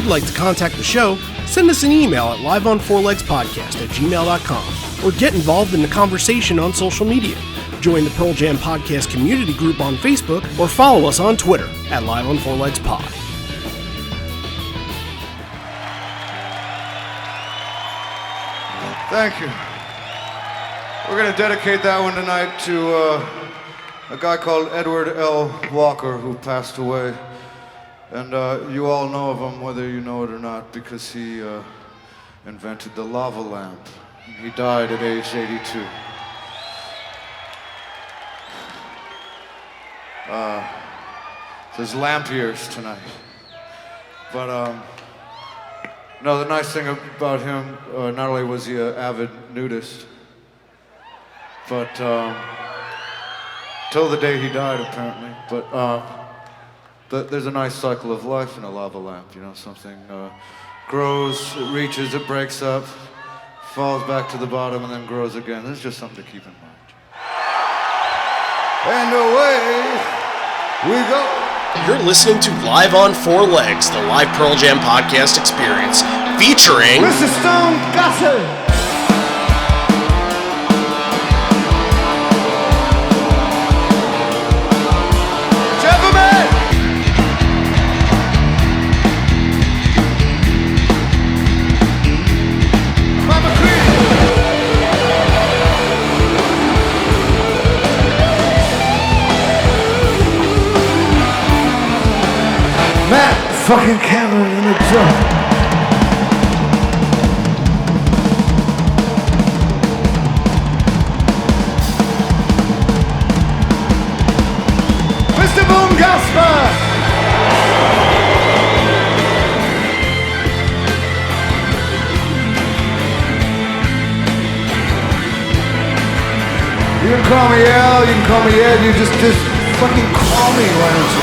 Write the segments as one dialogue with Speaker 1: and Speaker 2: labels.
Speaker 1: like to contact the show, send us an email at liveonfourlegspodcast@gmail.com or get involved in the conversation on social media. Join the Pearl Jam Podcast community group on Facebook or follow us on Twitter at liveonfourlegspod.
Speaker 2: Thank you. We're going to dedicate that one tonight to a guy called Edward L. Walker who passed away. And you all know of him, whether you know it or not, because he invented the lava lamp. He died at age 82. There's lamp years tonight. But no, the nice thing about him, not only was he an avid nudist, but till the day he died, apparently. But there's a nice cycle of life in a lava lamp. You know, something grows, it reaches, it breaks up, falls back to the bottom, and then grows again. There's just something to keep in mind. And away we go.
Speaker 1: You're listening to Live on Four Legs, the live Pearl Jam podcast experience, featuring
Speaker 2: Mr. Soundgarden. Gentlemen! Mama Queen! Matt fucking Cameron in the drum. Mr. Boom Gasper! You can call me Al, you can call me Ed, you just fucking call me, why don't you?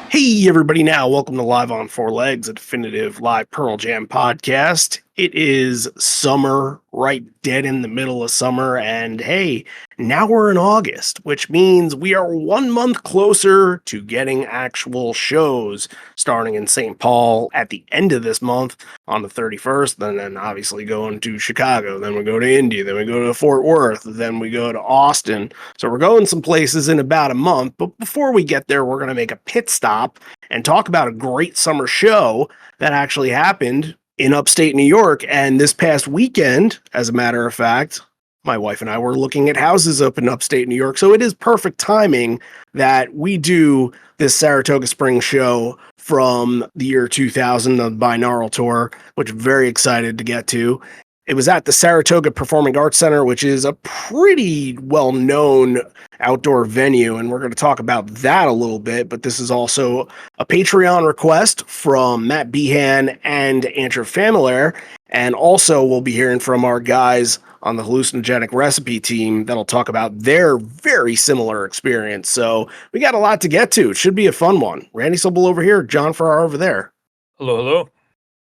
Speaker 1: Hey everybody, now welcome to Live on Four Legs, a definitive live Pearl Jam podcast. It is summer, right dead in the middle of summer, and hey, now we're in August, which means we are 1 month closer to getting actual shows starting in St. Paul at the end of this month on the 31st, and then obviously going to Chicago, then we go to Indy, then we go to Fort Worth, then we go to Austin. So we're going some places in about a month, but before we get there, we're going to make a pit stop and talk about a great summer show that actually happened in upstate New York. And this past weekend, as a matter of fact, my wife and I were looking at houses up in upstate New York. So it is perfect timing that we do this Saratoga Spring show from the year 2000, the Binaural tour, which I'm very excited to get to. It was at the Saratoga Performing Arts Center, which is a pretty well-known outdoor venue, and we're going to talk about that a little bit, but this is also a Patreon request from Matt Behan and Andrew Familare, and also we'll be hearing from our guys on the hallucinogenic recipe team that'll talk about their very similar experience. So we got a lot to get to. It should be a fun one. Randy Sobel over here, John Farrar over there.
Speaker 3: Hello, hello.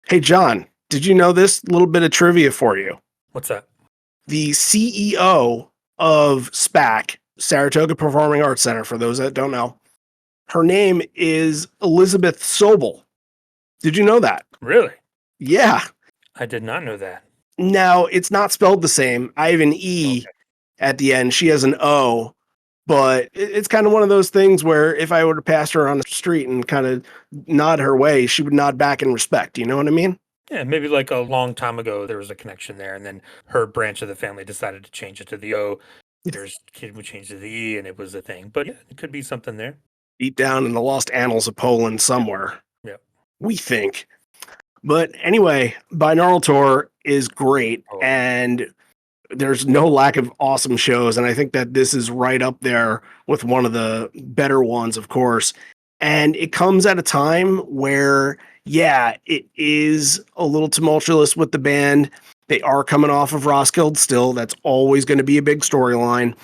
Speaker 1: Hey, John. Did you know this little bit of trivia for you?
Speaker 3: What's that?
Speaker 1: The CEO of SPAC, Saratoga Performing Arts Center, for those that don't know, her name is Elizabeth Sobel. Did you know that?
Speaker 3: Really?
Speaker 1: Yeah.
Speaker 3: I did not know that.
Speaker 1: Now, it's not spelled the same. I have an E at the end. She has an O. But it's kind of one of those things where if I were to pass her on the street and kind of nod her way, she would nod back in respect. You know what I mean?
Speaker 3: Yeah, maybe like a long time ago, there was a connection there, and then her branch of the family decided to change it to the O. There's kid would change to the E, and it was a thing. But yeah, it could be something there.
Speaker 1: Deep down in the lost annals of Poland somewhere.
Speaker 3: Yeah.
Speaker 1: We think. But anyway, Binaural Tour is great, and there's no lack of awesome shows, and I think that this is right up there with one of the better ones, of course. And it comes at a time where, yeah, it is a little tumultuous with the band. They are coming off of Roskilde still. That's always going to be a big storyline.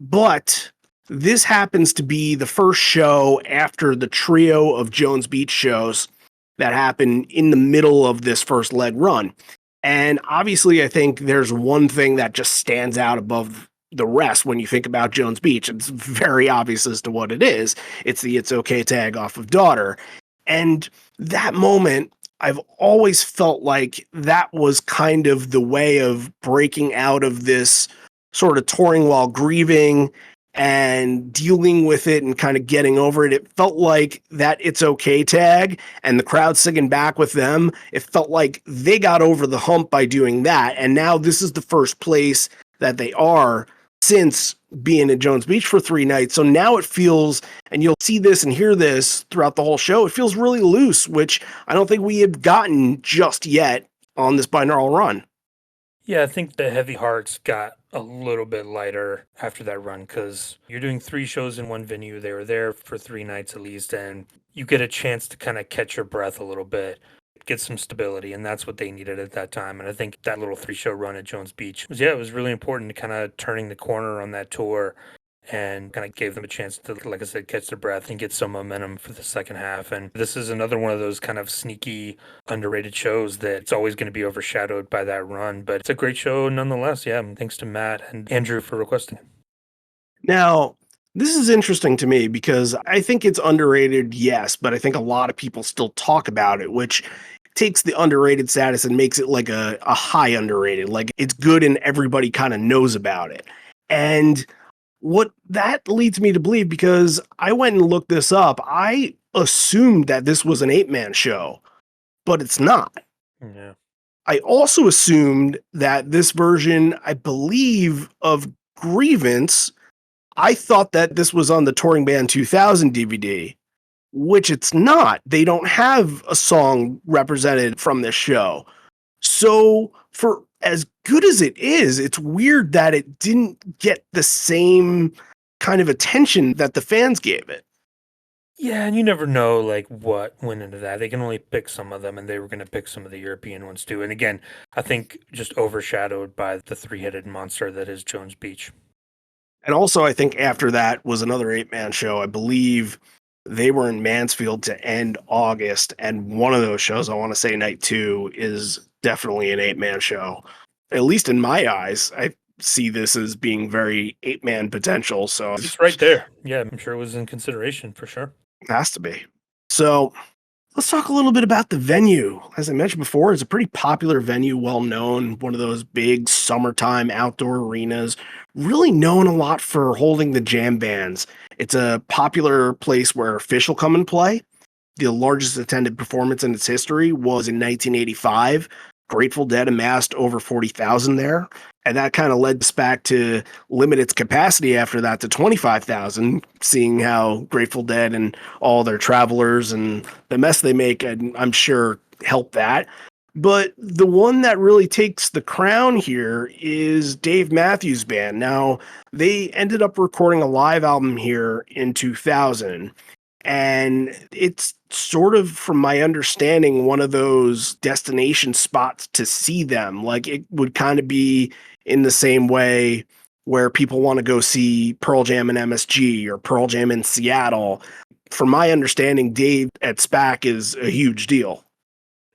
Speaker 1: But this happens to be the first show after the trio of Jones Beach shows that happened in the middle of this first leg run. And obviously, I think there's one thing that just stands out above, the rest when you think about Jones Beach. It's very obvious as to what it is. It's the It's Okay tag off of Daughter. And that moment, I've always felt like that was kind of the way of breaking out of this sort of touring while grieving and dealing with it and kind of getting over it. It felt like that It's Okay tag and the crowd singing back with them. It felt like they got over the hump by doing that. And now this is the first place that they are since being at Jones Beach for 3 nights. So now it feels, and you'll see this and hear this throughout the whole show, it feels really loose, which I don't think we have gotten just yet on this binaural run.
Speaker 3: Yeah, I think the heavy hearts got a little bit lighter after that run because you're doing 3 shows in one venue. They were there for 3 nights at least, and you get a chance to kind of catch your breath a little bit, get some stability, and that's what they needed at that time. And I think that little 3-show run at Jones Beach was, it was really important to kind of turning the corner on that tour and kind of gave them a chance to, like I said, catch their breath and get some momentum for the second half. And this is another one of those kind of sneaky, underrated shows that it's always going to be overshadowed by that run. But it's a great show nonetheless. Yeah, and thanks to Matt and Andrew for requesting it.
Speaker 1: Now, this is interesting to me because I think it's underrated, yes, but I think a lot of people still talk about it, which takes the underrated status and makes it like a high underrated. Like it's good and everybody kind of knows about it. And what that leads me to believe, because I went and looked this up, I assumed that this was an 8-man show, but it's not.
Speaker 3: Yeah.
Speaker 1: I also assumed that this version, I believe, of Grievance, I thought that this was on the Touring Band 2000 DVD, which it's not. They don't have a song represented from this show. So for as good as it is, it's weird that it didn't get the same kind of attention that the fans gave it.
Speaker 3: Yeah, and you never know like what went into that. They can only pick some of them, and they were going to pick some of the European ones too. And again, I think just overshadowed by the 3-headed monster that is Jones Beach.
Speaker 1: And also, I think after that was another 8-man show. I believe they were in Mansfield to end August, and one of those shows, I want to say night 2, is definitely an 8-man show. At least in my eyes, I see this as being very 8-man potential. So
Speaker 3: It's right there. Yeah, I'm sure it was in consideration for sure.
Speaker 1: it has to be. So let's talk a little bit about the venue. As I mentioned before, it's a pretty popular venue, well known, one of those big summertime outdoor arenas, really known a lot for holding the jam bands. It's a popular place where Phish will come and play. The largest attended performance in its history was in 1985. Grateful Dead amassed over 40,000 there. And that kind of led SPAC to limit its capacity after that to 25,000, seeing how Grateful Dead and all their travelers and the mess they make, and I'm sure help that. But the one that really takes the crown here is Dave Matthews Band. Now, they ended up recording a live album here in 2000. And it's sort of, from my understanding, one of those destination spots to see them. Like it would kind of be in the same way where people want to go see Pearl Jam and MSG or Pearl Jam in Seattle. From my understanding, Dave at SPAC is a huge deal.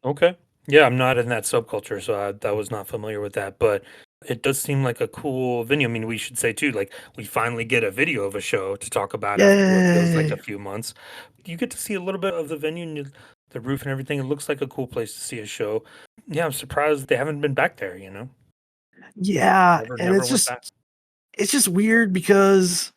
Speaker 3: Okay. Yeah, I'm not in that subculture, so I was not familiar with that. But it does seem like a cool venue. I mean, we should say too, like we finally get a video of a show to talk about after what feels like
Speaker 1: Yay.
Speaker 3: a few months. You get to see a little bit of the venue and the roof and everything. It looks like a cool place to see a show. Yeah, I'm surprised they haven't been back there, you know?
Speaker 1: Yeah, and
Speaker 3: Never went back.
Speaker 1: it's just weird because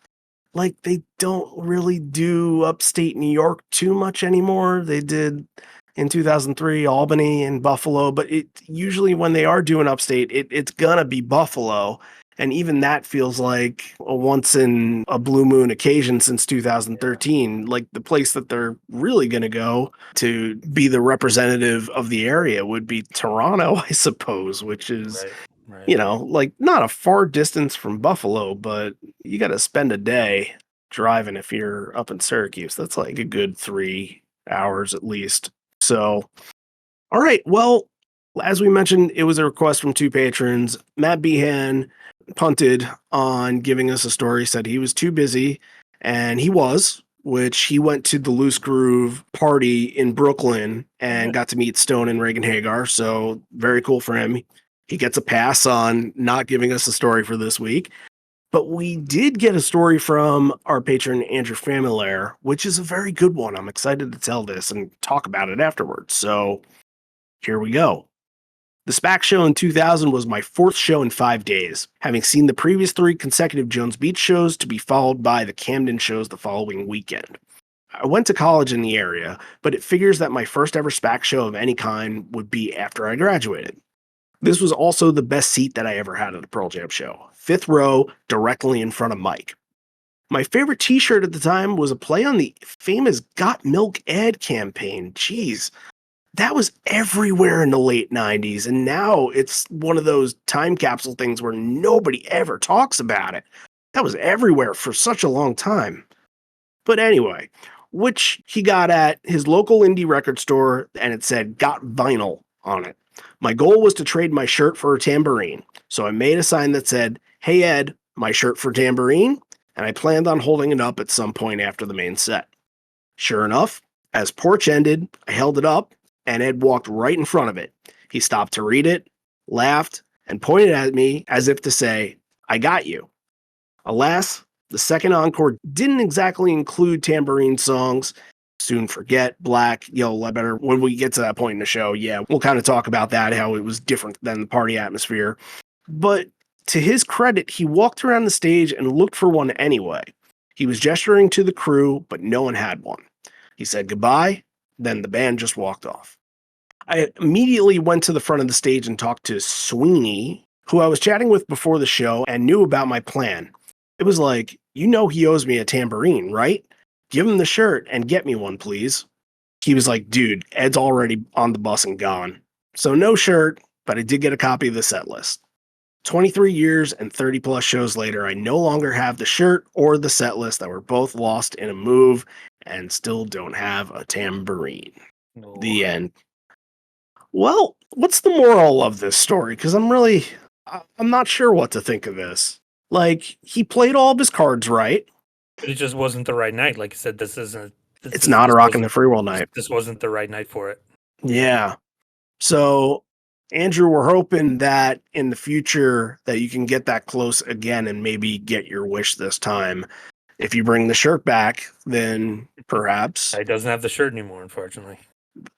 Speaker 1: like they don't really do upstate New York too much anymore. They did in 2003 Albany and Buffalo, but it usually when they are doing upstate, it's gonna be Buffalo. And even that feels like a once in a blue moon occasion since 2013. Like the place that they're really going to go to be the representative of the area would be Toronto, I suppose, which is,
Speaker 3: Right.
Speaker 1: like not a far distance from Buffalo, but you got to spend a day driving if you're up in Syracuse. That's like a good 3 hours at least. So, all right. Well, as we mentioned, it was a request from 2 patrons. Matt Behan punted on giving us a story, said he was too busy, and he was, which he went to the Loose Groove party in Brooklyn and got to meet Stone and Reagan Hagar. So very cool for him. He gets a pass on not giving us a story for this week. But we did get a story from our patron Andrew Familiar, which is a very good one. I'm excited to tell this and talk about it afterwards. So here we go. The SPAC show in 2000 was my fourth show in 5 days, having seen the previous 3 consecutive Jones Beach shows to be followed by the Camden shows the following weekend. I went to college in the area, but it figures that my first ever SPAC show of any kind would be after I graduated. This was also the best seat that I ever had at a Pearl Jam show, 5th row, directly in front of Mike. My favorite t-shirt at the time was a play on the famous Got Milk ad campaign. Jeez, that was everywhere in the late 90s, and now it's one of those time capsule things where nobody ever talks about it. That was everywhere for such a long time. But anyway, which he got at his local indie record store, and it said Got Vinyl on it. My goal was to trade my shirt for a tambourine, so I made a sign that said, "Hey Ed, my shirt for tambourine," and I planned on holding it up at some point after the main set. Sure enough, as Porch ended, I held it up, and Ed walked right in front of it. He stopped to read it, laughed, and pointed at me as if to say, "I got you." Alas, the second encore didn't exactly include tambourine songs. Soon Forget, Black, Yellow Ledbetter. When we get to that point in the show, yeah, we'll kind of talk about that, how it was different than the party atmosphere. But to his credit, he walked around the stage and looked for one anyway. He was gesturing to the crew, but no one had one. He said goodbye, then the band just walked off. I immediately went to the front of the stage and talked to Sweeney, who I was chatting with before the show and knew about my plan. It was like, you know he owes me a tambourine, right? Give him the shirt and get me one, please. He was like, dude, Ed's already on the bus and gone. So no shirt, but I did get a copy of the set list. 23 years and 30 plus shows later, I no longer have the shirt or the set list that were both lost in a move and still don't have a tambourine.
Speaker 3: No.
Speaker 1: The end. Well, what's the moral of this story? Because I'm not sure what to think of this. Like, he played all of his cards right.
Speaker 3: But it just wasn't the right night. Like I said, this isn't.
Speaker 1: It's not a Rockin' the Free World night.
Speaker 3: This wasn't the right night for it.
Speaker 1: Yeah. So, Andrew, we're hoping that in the future that you can get that close again and maybe get your wish this time. If you bring the shirt back, then perhaps
Speaker 3: He doesn't have the shirt anymore, unfortunately.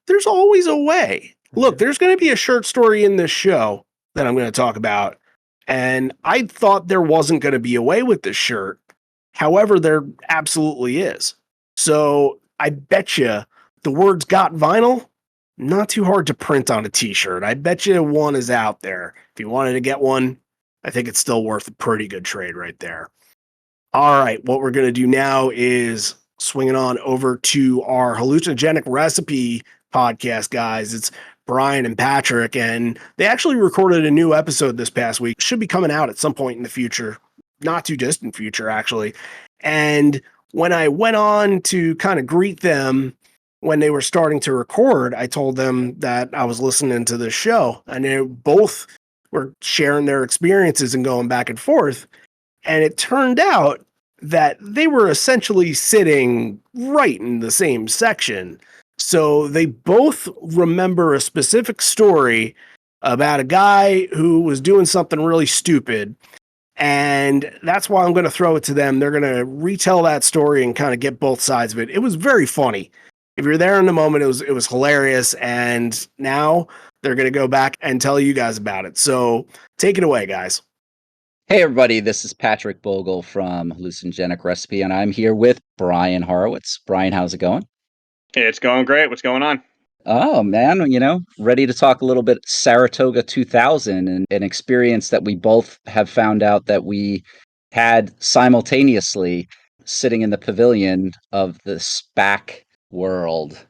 Speaker 1: there's always a way. Look, there's going to be a shirt story in this show that I'm going to talk about. And I thought there wasn't going to be a way with this shirt. However, there absolutely is. So I bet you the words "Got Vinyl," not too hard to print on a t-shirt. I bet you one is out there. If you wanted to get one, I think it's still worth a pretty good trade right there. All right, what we're going to do now is swinging on over to our hallucinogenic recipe podcast, guys. It's Brian and Patrick, and they actually recorded a new episode this past week. Should be coming out at some point in the future, not too distant future, actually. And when I went on to kind of greet them when they were starting to record, I told them that I was listening to the show, and they both were sharing their experiences and going back and forth. And it turned out that they were essentially sitting right in the same section. So they both remember a specific story about a guy who was doing something really stupid. And that's why I'm going to throw it to them. They're going to retell that story and kind of get both sides of it. It was very funny. If you're there in the moment, it was hilarious. And now they're going to go back and tell you guys about it. So take it away, guys.
Speaker 4: Hey everybody, this is Patrick Bogle from Hallucinogenic Recipe, and I'm here with Brian Horowitz. Brian, how's it going?
Speaker 5: It's going great. What's going on?
Speaker 4: Oh man, ready to talk a little bit Saratoga 2000 and an experience that we both have found out that we had simultaneously sitting in the pavilion of the SPAC world.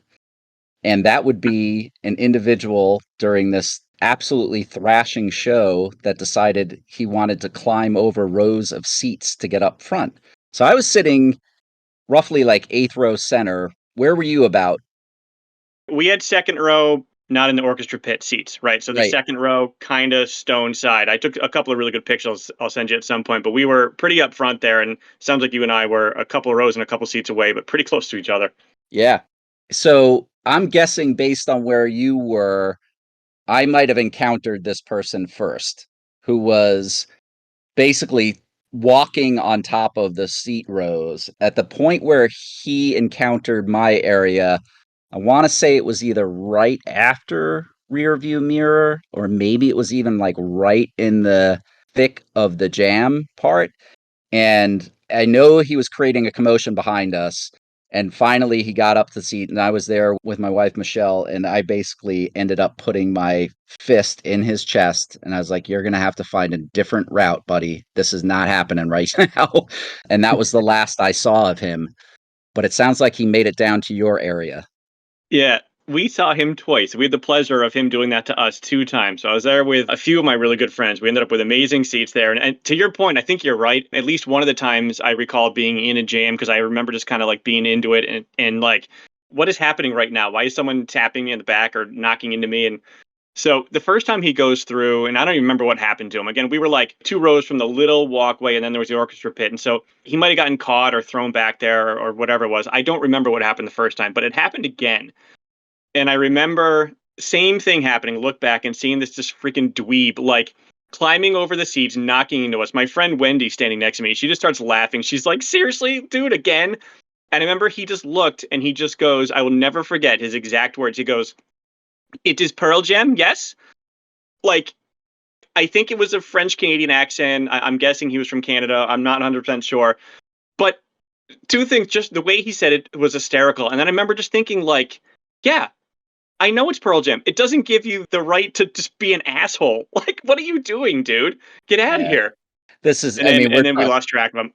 Speaker 4: And that would be an individual during this absolutely thrashing show that decided he wanted to climb over rows of seats to get up front. So I was sitting roughly like 8th row center. Where were you about?
Speaker 5: We had second row, not in the orchestra pit seats, right? So the
Speaker 4: Right.
Speaker 5: second row, kind of stone side. I took a couple of really good pictures I'll send you at some point, but we were pretty up front there, and sounds like you and I were a couple of rows and a couple seats away, but pretty close to each other.
Speaker 4: Yeah. So I'm guessing based on where you were, I might have encountered this person first, who was basically walking on top of the seat rows. At the point where he encountered my area, I want to say it was either right after Rearviewmirror, or maybe it was even like right in the thick of the jam part. And I know he was creating a commotion behind us. And finally, he got up to the seat, and I was there with my wife, Michelle, and I basically ended up putting my fist in his chest. And I was like, you're going to have to find a different route, buddy. This is not happening right now. And that was the last I saw of him. But it sounds like he made it down to your area.
Speaker 5: Yeah, we saw him twice. We had the pleasure of him doing that to us 2 times. So I was there with a few of my really good friends. We ended up with amazing seats there. And to your point, I think you're right. At least one of the times I recall being in a jam, because I remember just kind of like being into it and like, what is happening right now? Why is someone tapping me in the back or knocking into me? And so the first time he goes through, and I don't even remember what happened to him. Again, we were like 2 rows from the little walkway, and then there was the orchestra pit. And so he might have gotten caught or thrown back there or whatever it was. I don't remember what happened the first time, but it happened again. And I remember same thing happening, look back and seeing this just freaking dweeb, like climbing over the seats, knocking into us. My friend Wendy standing next to me, she just starts laughing. She's like, seriously, dude, again? And I remember he just looked and he just goes, I will never forget his exact words. He goes, it is Pearl Jam, yes? Like, I think it was a French-Canadian accent. I'm guessing he was from Canada. I'm not 100% sure. But 2 things, just the way he said it was hysterical. And then I remember just thinking, like, yeah, I know it's Pearl Jam. It doesn't give you the right to just be an asshole. Like, what are you doing, dude? Get out of here.
Speaker 4: This is,
Speaker 5: And then we lost track of him.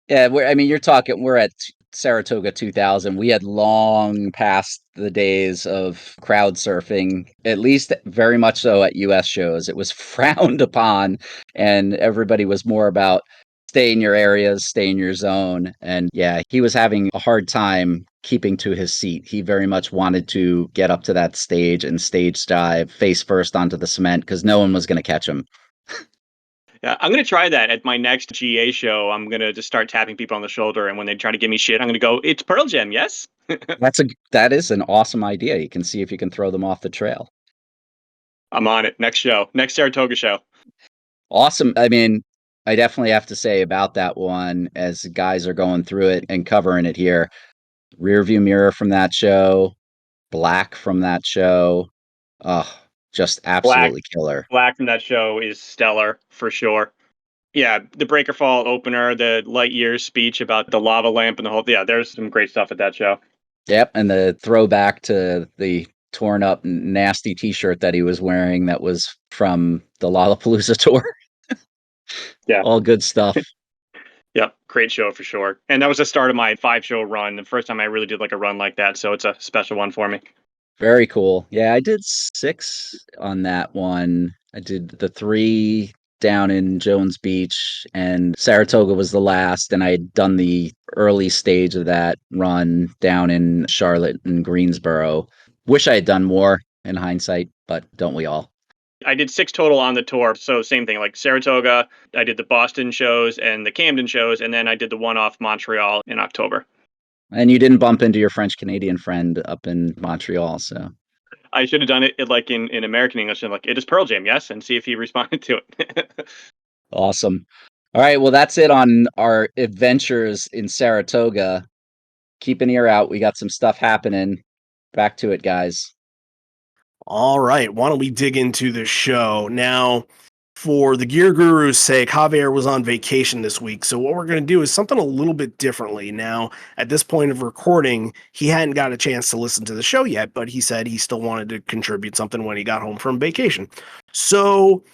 Speaker 4: Yeah, we're at Saratoga 2000. We had long passed the days of crowd surfing, at least very much so at US shows. It was frowned upon, and everybody was more about stay in your areas, stay in your zone. And yeah, he was having a hard time keeping to his seat. He very much wanted to get up to that stage and stage dive face first onto the cement because no one was going to catch him.
Speaker 5: Yeah, I'm going to try that at my next GA show. I'm going to just start tapping people on the shoulder, and when they try to give me shit, I'm going to go, it's Pearl Jam, yes?
Speaker 4: That is an awesome idea. You can see if you can throw them off the trail.
Speaker 5: I'm on it. Next show. Next Saratoga show.
Speaker 4: Awesome. I mean, I definitely have to say about that one, as guys are going through it and covering it here, Rearviewmirror from that show, Black from that show. Oh, just absolutely killer.
Speaker 5: Black from that show is stellar for sure. Yeah, the Breakerfall opener, the Light Years speech about the lava lamp and the whole, yeah, there's some great stuff at that show.
Speaker 4: Yep, and the throwback to the torn up nasty t-shirt that he was wearing that was from the Lollapalooza tour.
Speaker 5: Yeah.
Speaker 4: All good stuff.
Speaker 5: Yep, great show for sure. And that was the start of my 5-show run, the first time I really did like a run like that, so it's a special one for me.
Speaker 4: Very cool. Yeah, I did 6 on that one. I did the 3 down in Jones Beach, and Saratoga was the last, and I had done the early stage of that run down in Charlotte and Greensboro. Wish I had done more in hindsight, but don't we all?
Speaker 5: I did 6 total on the tour, so same thing, like Saratoga, I did the Boston shows and the Camden shows, and then I did the one-off Montreal in October.
Speaker 4: And you didn't bump into your French-Canadian friend up in Montreal, so...
Speaker 5: I should have done it like in American English, and like, it is Pearl Jam, yes, and see if he responded to it.
Speaker 4: Awesome. All right, well, that's it on our adventures in Saratoga. Keep an ear out. We got some stuff happening. Back to it, guys.
Speaker 1: All right, why don't we dig into the show now? For the Gear Guru's sake, Javier was on vacation this week, so what we're going to do is something a little bit differently. Now, at this point of recording, he hadn't got a chance to listen to the show yet, but he said he still wanted to contribute something when he got home from vacation. So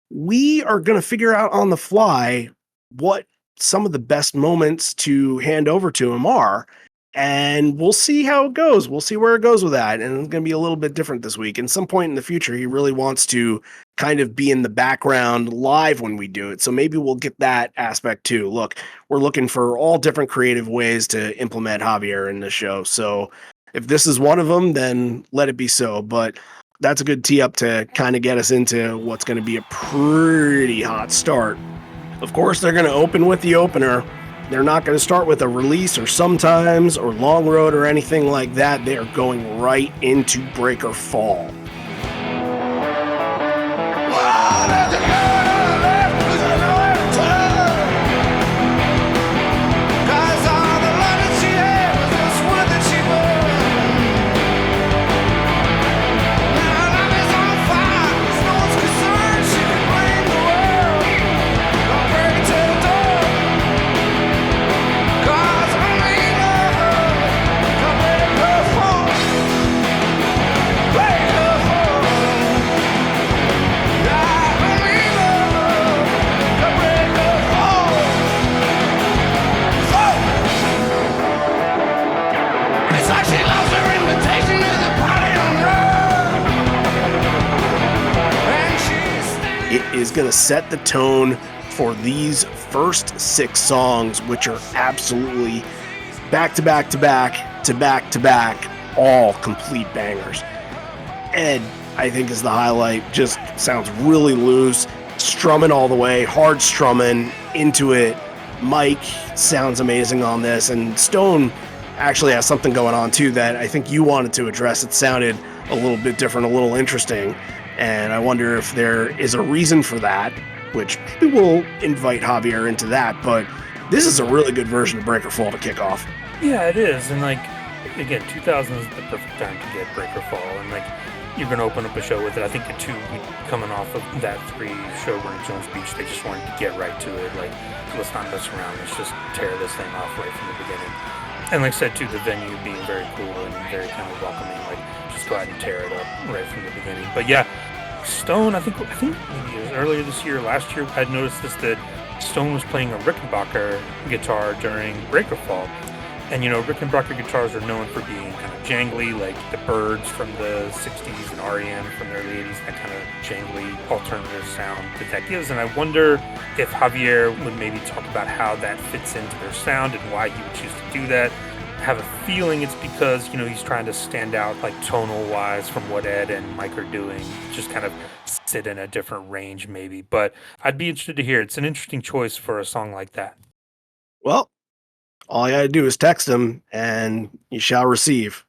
Speaker 1: we are going to figure out on the fly what some of the best moments to hand over to him are, and we'll see how it goes. We'll see where it goes with that, and it's going to be a little bit different this week. At some point in the future, he really wants to kind of be in the background live when we do it, so maybe we'll get that aspect too. Look, we're looking for all different creative ways to implement Javier in the show, so if this is one of them, then let it be so. But that's a good tee up to kind of get us into what's going to be a pretty hot start. Of course, they're going to open with the opener. They're not going to start with a release or sometimes or long road or anything like that. They are going right into Breakerfall. It is going to set the tone for these first 6 songs, which are absolutely back to back to back to back to back, all complete bangers. Ed, I think, is the highlight. Just sounds really loose, strumming all the way, hard strumming into it. Mike sounds amazing on this, and Stone actually has something going on too that I think you wanted to address. It sounded a little bit different, a little interesting, and I wonder if there is a reason for that, which maybe we'll invite Javier into that, but this is a really good version of Breakerfall to kick off.
Speaker 3: Yeah, it is, and like, again, 2000 is the perfect time to get Breakerfall, and like, you're going to open up a show with it. I think the 2 coming off of that 3 show in Jones Beach, they just wanted to get right to it. Like, let's not mess around. Let's just tear this thing off right from the beginning. And like I said, too, the venue being very cool and very kind of welcoming. Like, just go ahead and tear it up right from the beginning. But yeah, Stone, I think maybe it was earlier this year, last year, I'd noticed this, that Stone was playing a Rickenbacker guitar during Breakerfall. And, you know, Rickenbacker guitars are known for being kind of jangly, like the Byrds from the 60s and REM from the early 80s, that kind of jangly alternative sound that gives. And I wonder if Javier would maybe talk about how that fits into their sound and why he would choose to do that. I have a feeling it's because, you know, he's trying to stand out, like, tonal-wise from what Ed and Mike are doing, just kind of sit in a different range maybe. But I'd be interested to hear. It's an interesting choice for a song like that.
Speaker 1: Well, all you gotta do is text him, and you shall receive.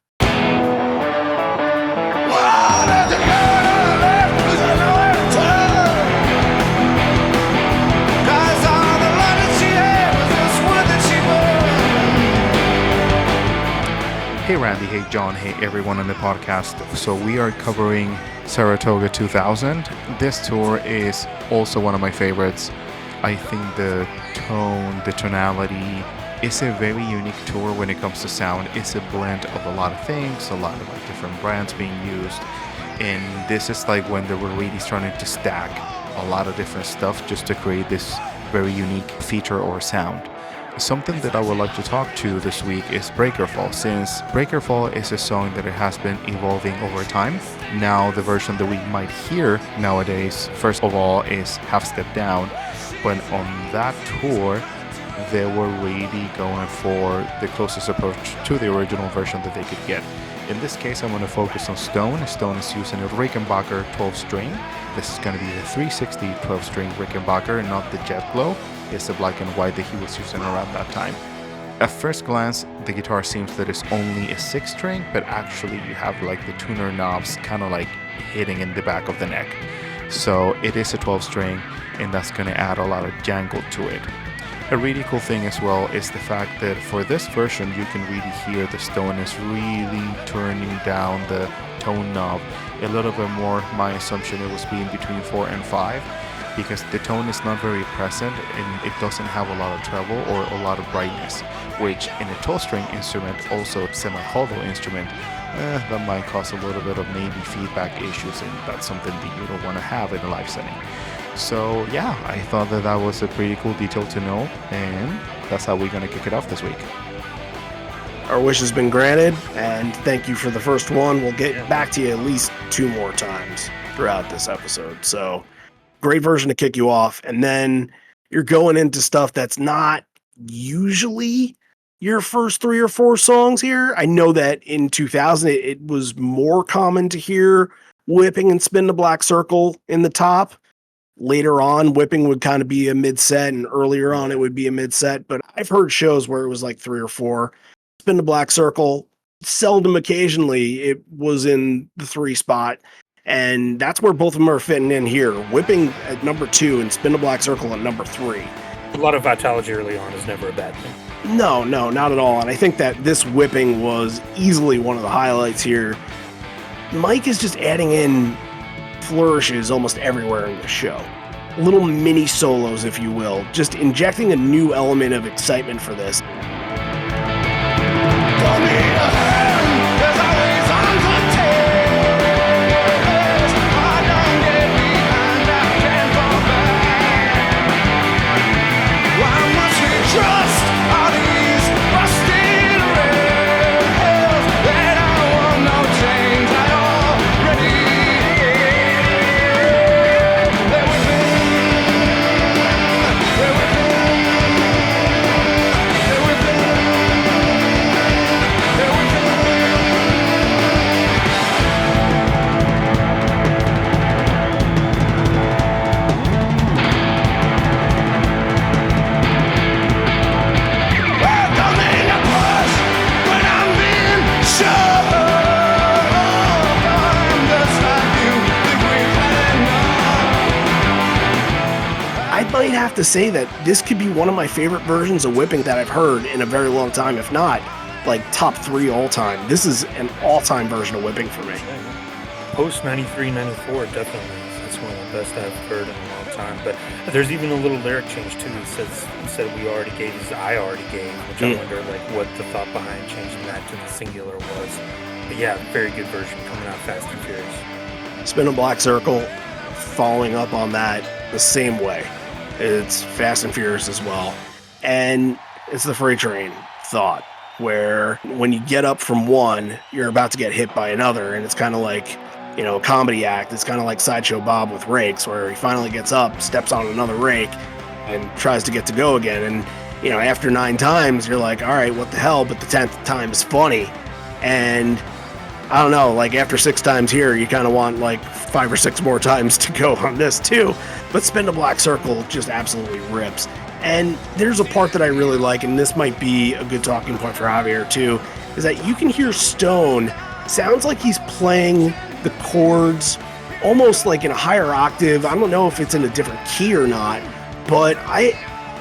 Speaker 6: Hey Randy, hey John, hey everyone on the podcast. So we are covering Saratoga 2000. This tour is also one of my favorites. I think the tone, the tonality, is a very unique tour when it comes to sound. It's a blend of a lot of things, a lot of like different brands being used. And this is like when they were really starting to stack a lot of different stuff just to create this very unique feature or sound. Something that I would like to talk to this week is Breakerfall, since Breakerfall is a song that it has been evolving over time. Now the version that we might hear nowadays, first of all, is Half Step Down, but on that tour they were really going for the closest approach to the original version that they could get. In this case, I'm going to focus on Stone. Stone is using a Rickenbacker 12-string. This is going to be the 360 12-string Rickenbacker, not the Jet Glow. It's the black and white that he was using around that time. At first glance, the guitar seems that it's only a 6-string, but actually you have like the tuner knobs kind of like hitting in the back of the neck. So it is a 12-string, and that's going to add a lot of jangle to it. A really cool thing as well is the fact that for this version you can really hear the Stone is really turning down the tone knob a little bit more. My assumption it was being between 4 and 5, because the tone is not very present and it doesn't have a lot of treble or a lot of brightness, which in a 12-string instrument, also a semi-hollow instrument, that might cause a little bit of maybe feedback issues, and that's something that you don't want to have in a live setting. So yeah, I thought that was a pretty cool detail to know, and that's how we're going to kick it off this week.
Speaker 1: Our wish has been granted, and thank you for the first one. We'll get back to you at least 2 more times throughout this episode. So great version to kick you off, and then you're going into stuff that's not usually your first 3 or 4 songs here. I know that in 2000 it was more common to hear Whipping and Spin the Black Circle in the top. Later on, Whipping would kind of be a mid-set, and earlier on it would be a mid-set, but I've heard shows where it was like 3 or 4. Spin the Black Circle, seldom occasionally it was in the 3 spot, and that's where both of them are fitting in here. Whipping at number 2 and Spin the Black Circle at number 3.
Speaker 3: A lot of vitality early on is never a bad thing.
Speaker 1: No, not at all, and I think that this Whipping was easily one of the highlights here. Mike is just adding in flourishes almost everywhere in the show. Little mini solos, if you will, just injecting a new element of excitement for this. might have to say that this could be one of my favorite versions of Whipping that I've heard in a very long time, if not like top 3 all time. This is an all-time version of Whipping for me.
Speaker 3: Post 93, 94, definitely. That's one of the best I've heard in a long time. But there's even a little lyric change too. He says, instead of we already gave, he's I already gave, which I wonder like what the thought behind changing that to the singular was. But yeah, very good version coming out Fast and Furious.
Speaker 1: Spin a Black Circle, following up on that the same way. It's Fast and Furious as well. And it's the freight train thought, where when you get up from one, you're about to get hit by another. And it's kind of like, you know, a comedy act. It's kind of like Sideshow Bob with rakes, where he finally gets up, steps on another rake, and tries to get to go again. And, you know, after 9 times, you're like, all right, what the hell? But the 10th time is funny. And I don't know, like after 6 times here, you kind of want like 5 or 6 more times to go on this too. But Spin the Black Circle just absolutely rips. And there's a part that I really like, and this might be a good talking point for Javier too, is that you can hear Stone sounds like he's playing the chords almost like in a higher octave. I don't know if it's in a different key or not, but I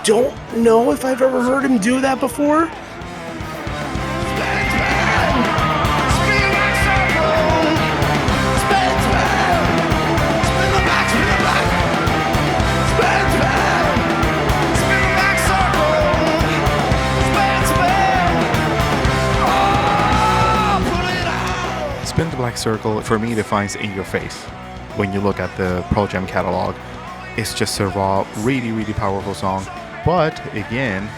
Speaker 1: don't know if I've ever heard him do that before.
Speaker 6: Spin the Black Circle, for me, defines In Your Face. When you look at the Pearl Jam catalog, it's just a raw, really, really powerful song. But again,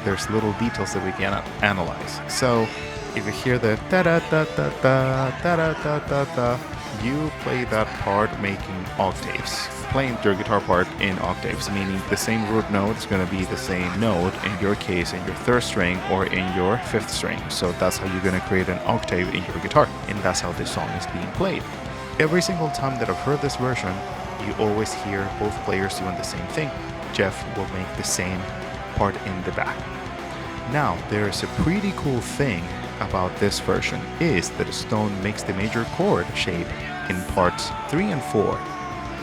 Speaker 6: there's little details that we can analyze. So if you hear the da-da-da-da-da, da-da-da-da-da, you play that part making octaves. Playing your guitar part in octaves, meaning the same root note is going to be the same note, in your case, in your 3rd string or in your 5th string. So that's how you're going to create an octave in your guitar. And that's how this song is being played. Every single time that I've heard this version, you always hear both players doing the same thing. Jeff will make the same part in the back. Now, there is a pretty cool thing about this version is that Stone makes the major chord shape in parts 3 and 4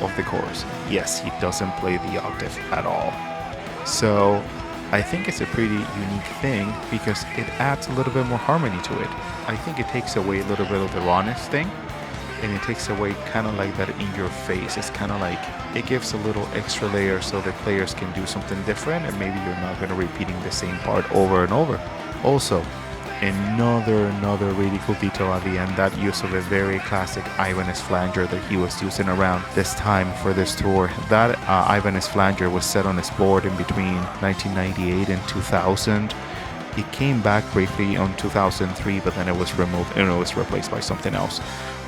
Speaker 6: of the chorus. Yes, he doesn't play the octave at all. So I think it's a pretty unique thing because it adds a little bit more harmony to it. I think it takes away a little bit of the rawness thing, and it takes away kind of like that in your face. It's kind of like it gives a little extra layer so the players can do something different, and maybe you're not going to repeating the same part over and over. Also, another really cool detail at the end, that use of a very classic Ibanez flanger that he was using around this time for this tour. That Ibanez flanger was set on his board in between 1998 and 2000. It came back briefly on 2003, but then it was removed and it was replaced by something else.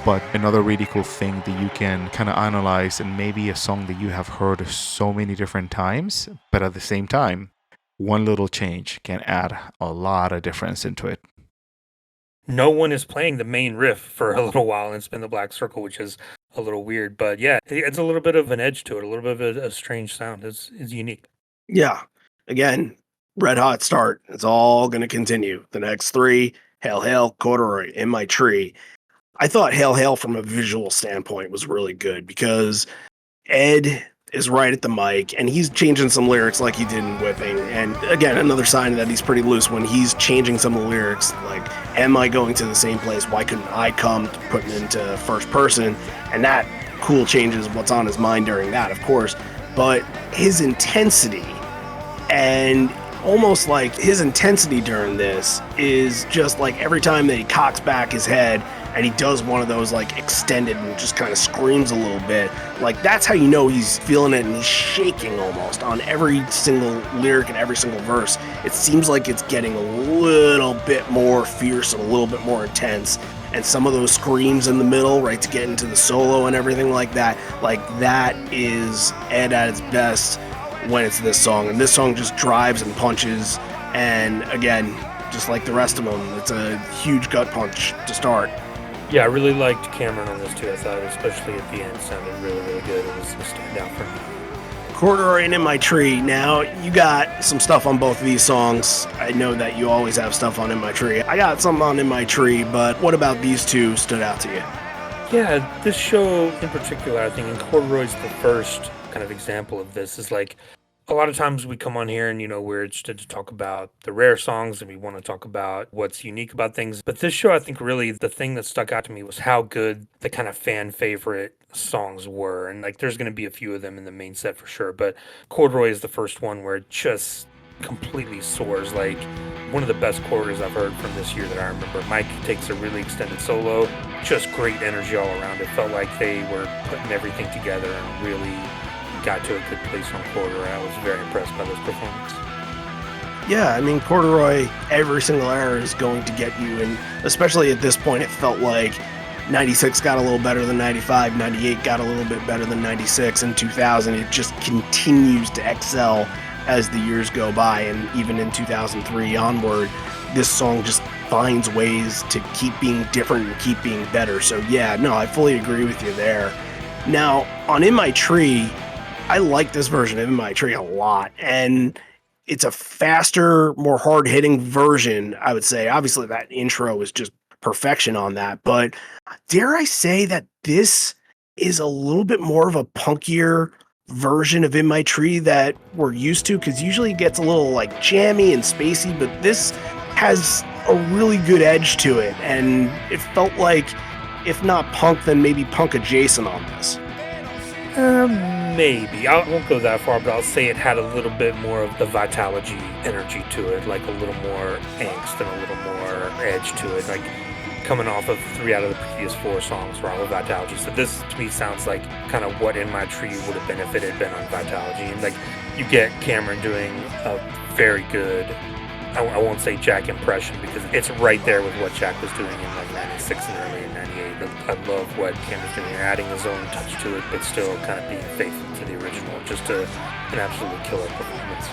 Speaker 6: But another really cool thing that you can kind of analyze, and maybe a song that you have heard so many different times, but at the same time, one little change can add a lot of difference into it.
Speaker 3: No one is playing the main riff for a little while in Spin the Black Circle, which is a little weird. But yeah, it's a little bit of an edge to it, a little bit of a strange sound. It's unique.
Speaker 1: Yeah. Again, red hot start. It's all going to continue. The next 3, Hail Hail, Corduroy, In My Tree. I thought Hail Hail from a visual standpoint was really good because Ed is right at the mic and he's changing some lyrics like he did in Whipping. And again, another sign that he's pretty loose when he's changing some of the lyrics, like, am I going to the same place? Why couldn't I come? Putting it into first person. And that cool changes what's on his mind during that, of course. But his intensity, and almost like his intensity during this is just like every time that he cocks back his head and he does one of those like extended and just kind of screams a little bit, like that's how you know he's feeling it, and he's shaking almost on every single lyric and every single verse. It seems like it's getting a little bit more fierce and a little bit more intense, and some of those screams in the middle, right, to get into the solo and everything like that is Ed at its best when it's this song. And this song just drives and punches, and again, just like the rest of them, it's a huge gut punch to start.
Speaker 3: Yeah, I really liked Cameron on this too. I thought, especially at the end, sounded really, really good. It was a standout for me.
Speaker 1: Corduroy and In My Tree. Now, you got some stuff on both of these songs. I know that you always have stuff on In My Tree. I got something on In My Tree, but what about these two stood out to you?
Speaker 3: Yeah, this show in particular, I think, and Corduroy's the first kind of example of this, is like A lot of times we come on here and, we're interested to talk about the rare songs and we want to talk about what's unique about things. But this show, I think really the thing that stuck out to me was how good the kind of fan favorite songs were. And like, there's going to be a few of them in the main set for sure. But Corduroy is the first one where it just completely soars. Like, one of the best quarters I've heard from this year that I remember. Mike takes a really extended solo, just great energy all around. It felt like they were putting everything together and really got to a good place on Corduroy. I was very impressed by this performance.
Speaker 1: Yeah, I mean, Corduroy, every single error is going to get you, and especially at this point, it felt like 96 got a little better than 95, 98 got a little bit better than 96, and 2000, it just continues to excel as the years go by, and even in 2003 onward, this song just finds ways to keep being different and keep being better. So yeah, no, I fully agree with you there. Now, on In My Tree, I like this version of In My Tree a lot, and it's a faster, more hard-hitting version, I would say. Obviously, that intro is just perfection on that, but dare I say that this is a little bit more of a punkier version of In My Tree that we're used to, because usually it gets a little like jammy and spacey, but this has a really good edge to it, and it felt like, if not punk, then maybe punk adjacent on this.
Speaker 3: Maybe. I won't go that far, but I'll say it had a little bit more of the Vitalogy energy to it, like a little more angst and a little more edge to it, like coming off of 3 out of the previous 4 songs were all Vitalogy. So this, to me, sounds like kind of what In My Tree would have been if it had been on Vitalogy. And like, you get Cameron doing a very good, I won't say Jack impression, because it's right there with what Jack was doing in like 96 and early in 98. I love what Cameron's doing, adding his own touch to it, but still kind of being faithful to the original. Just an absolutely killer performance.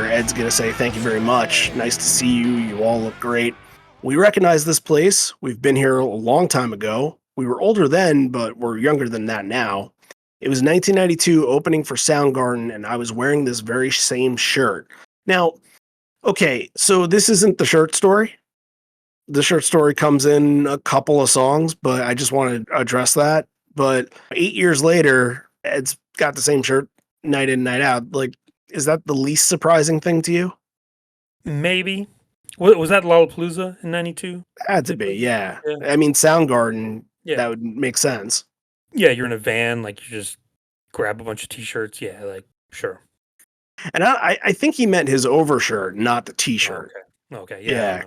Speaker 1: Ed's going to say thank you very much. Nice to see you. You all look great. We recognize this place. We've been here a long time ago. We were older then, but we're younger than that now. It was 1992 opening for Soundgarden, and I was wearing this very same shirt. Now, okay, so this isn't the shirt story. The shirt story comes in a couple of songs, but I just want to address that. But 8 years later, Ed's got the same shirt night in, night out. Like, is that the least surprising thing to you?
Speaker 3: Maybe. Was that Lollapalooza in 92?
Speaker 1: Had to be, yeah. I mean, Soundgarden, that would make sense.
Speaker 3: Yeah, you're in a van, like you just grab a bunch of t-shirts. Yeah, like, sure.
Speaker 1: And I think he meant his overshirt, not the t-shirt.
Speaker 3: Okay.
Speaker 1: Yeah,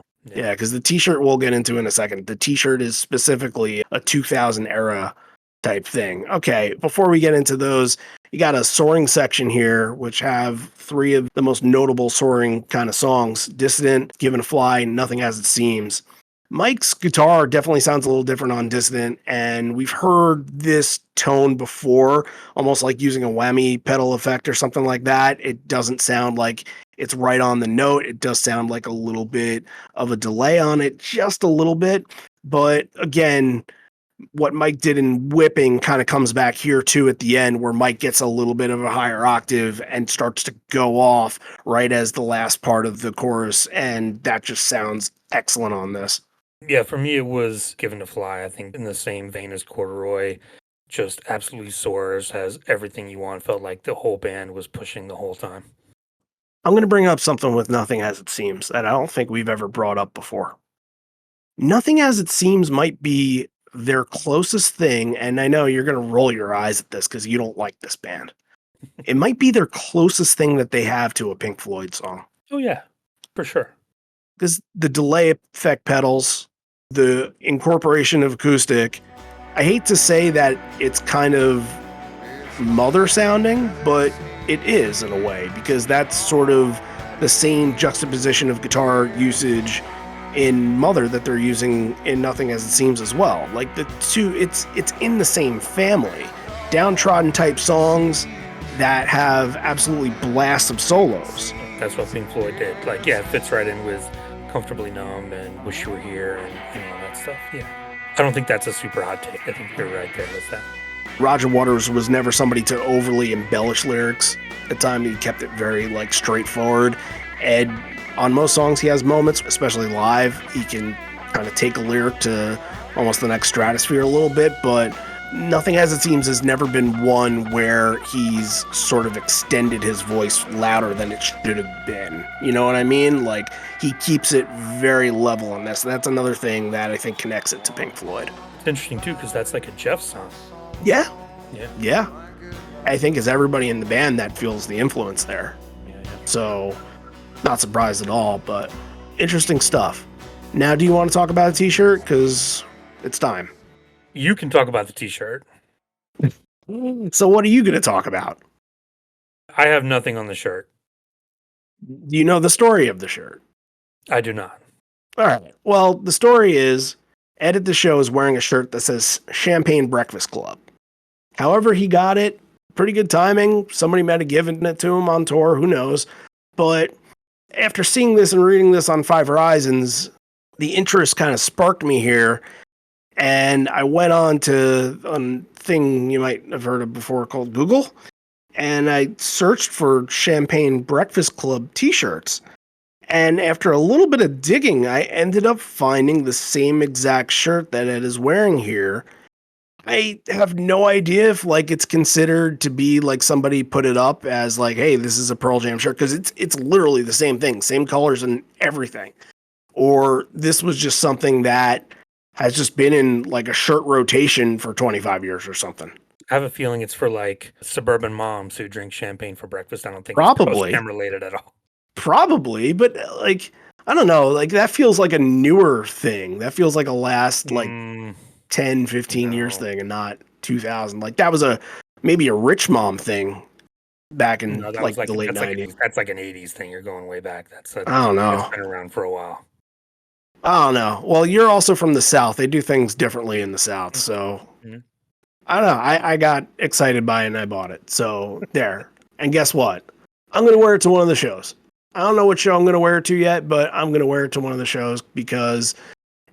Speaker 1: because the t-shirt we'll get into in a second. The t-shirt is specifically a 2000 era type thing. Okay, before we get into those, you got a soaring section here, which have 3 of the most notable soaring kind of songs: Dissident, Given a Fly, Nothing As It Seems. Mike's guitar definitely sounds a little different on Dissident, and we've heard this tone before, almost like using a whammy pedal effect or something like that. It doesn't sound like it's right on the note. It does sound like a little bit of a delay on it, just a little bit. But again, what Mike did in whipping kind of comes back here too at the end, where Mike gets a little bit of a higher octave and starts to go off right as the last part of the chorus, and that just sounds excellent on this.
Speaker 3: Yeah, for me it was Given to Fly. I think in the same vein as Corduroy, just absolutely soars, has everything you want. Felt like the whole band was pushing the whole time.
Speaker 1: I'm going to bring up something with Nothing As It Seems that I don't think we've ever brought up before. Nothing As It Seems might be their closest thing, and I know you're going to roll your eyes at this because you don't like this band. It might be their closest thing that they have to a Pink Floyd song.
Speaker 3: Oh, yeah, for sure.
Speaker 1: Because the delay effect pedals, the incorporation of acoustic, I hate to say that it's kind of Mother sounding, but it is in a way, because that's sort of the same juxtaposition of guitar usage in Mother that they're using in Nothing As It Seems as well. Like the two, it's in the same family. Downtrodden type songs that have absolutely blasts of solos.
Speaker 3: That's what Pink Floyd did. Like, yeah, it fits right in with Comfortably Numb and Wish You Were Here and all that stuff. Yeah. I don't think that's a super hot take. I think you're right there with that.
Speaker 1: Roger Waters was never somebody to overly embellish lyrics. At the time, he kept it very like straightforward. Ed, on most songs, he has moments, especially live. He can kind of take a lyric to almost the next stratosphere a little bit, but Nothing As It Seems has never been one where he's sort of extended his voice louder than it should have been. You know what I mean? Like, he keeps it very level on this. That's another thing that I think connects it to Pink Floyd.
Speaker 3: It's interesting, too, because that's like a Jeff song.
Speaker 1: Yeah.
Speaker 3: Yeah.
Speaker 1: Yeah. I think as everybody in the band that feels the influence there.
Speaker 3: Yeah.
Speaker 1: So, not surprised at all, but interesting stuff. Now, do you want to talk about a t-shirt? Because it's time.
Speaker 3: You can talk about the t-shirt.
Speaker 1: So what are you going to talk about?
Speaker 3: I have nothing on the shirt.
Speaker 1: Do you know the story of the shirt?
Speaker 3: I do not.
Speaker 1: All right. Well, the story is Ed at the show is wearing a shirt that says Champagne Breakfast Club. However he got it, pretty good timing. Somebody might have given it to him on tour. Who knows? But after seeing this and reading this on Five Horizons, the interest kind of sparked me here. And I went on to a thing you might have heard of before called Google. And I searched for Champagne Breakfast Club t-shirts. And after a little bit of digging, I ended up finding the same exact shirt that Ed is wearing here. I have no idea if like it's considered to be like somebody put it up as like, hey, this is a Pearl Jam shirt, because it's literally the same thing, same colors and everything. Or this was just something that has just been in like a shirt rotation for 25 years or something.
Speaker 3: I have a feeling it's for like suburban moms who drink champagne for breakfast. I don't think
Speaker 1: Probably.
Speaker 3: it's Pearl Jam related at all.
Speaker 1: Probably, but like, I don't know, like that feels like a newer thing. That feels like a last like 10, 15 years thing and not 2000. Like that was maybe a rich mom thing back in the late 90s.
Speaker 3: That's like an 80s thing. You're going way back. I
Speaker 1: don't know.
Speaker 3: It's been around for a while.
Speaker 1: I don't know. Well, you're also from the South. They do things differently in the South. So I don't know. I got excited by it and I bought it. So there. And guess what? I'm going to wear it to one of the shows. I don't know what show I'm going to wear it to yet, but I'm going to wear it to one of the shows because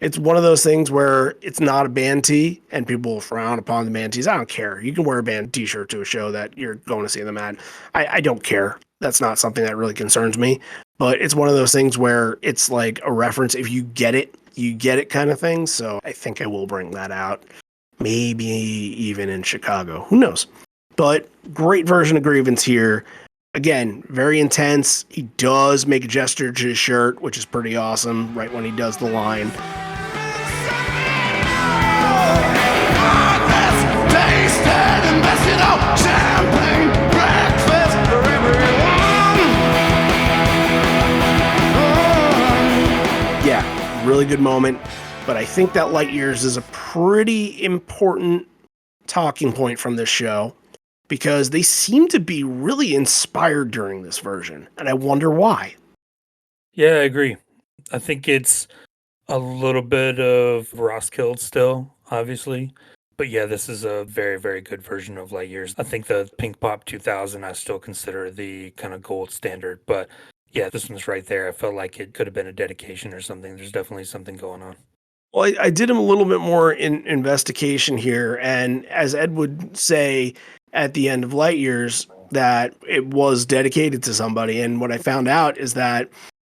Speaker 1: it's one of those things where it's not a band tee and people frown upon the band tees. I don't care. You can wear a band t-shirt to a show that you're going to see them at. I don't care. That's not something that really concerns me, but it's one of those things where it's like a reference. If you get it kind of thing. So I think I will bring that out. Maybe even in Chicago. Who knows? But great version of Grievance here. Again, very intense. He does make a gesture to his shirt, which is pretty awesome, right when he does the line. Yeah, really good moment. But I think that Light Years is a pretty important talking point from this show, because they seem to be really inspired during this version, and I wonder why.
Speaker 3: Yeah, I agree. I think it's a little bit of Roskilde still, obviously. But yeah, this is a very, very good version of Light Years. I think the Pink Pop 2000 I still consider the kind of gold standard. But yeah, this one's right there. I felt like it could have been a dedication or something. There's definitely something going on.
Speaker 1: Well, I did a little bit more investigation here, and as Ed would say at the end of Light Years, that it was dedicated to somebody. And what I found out is that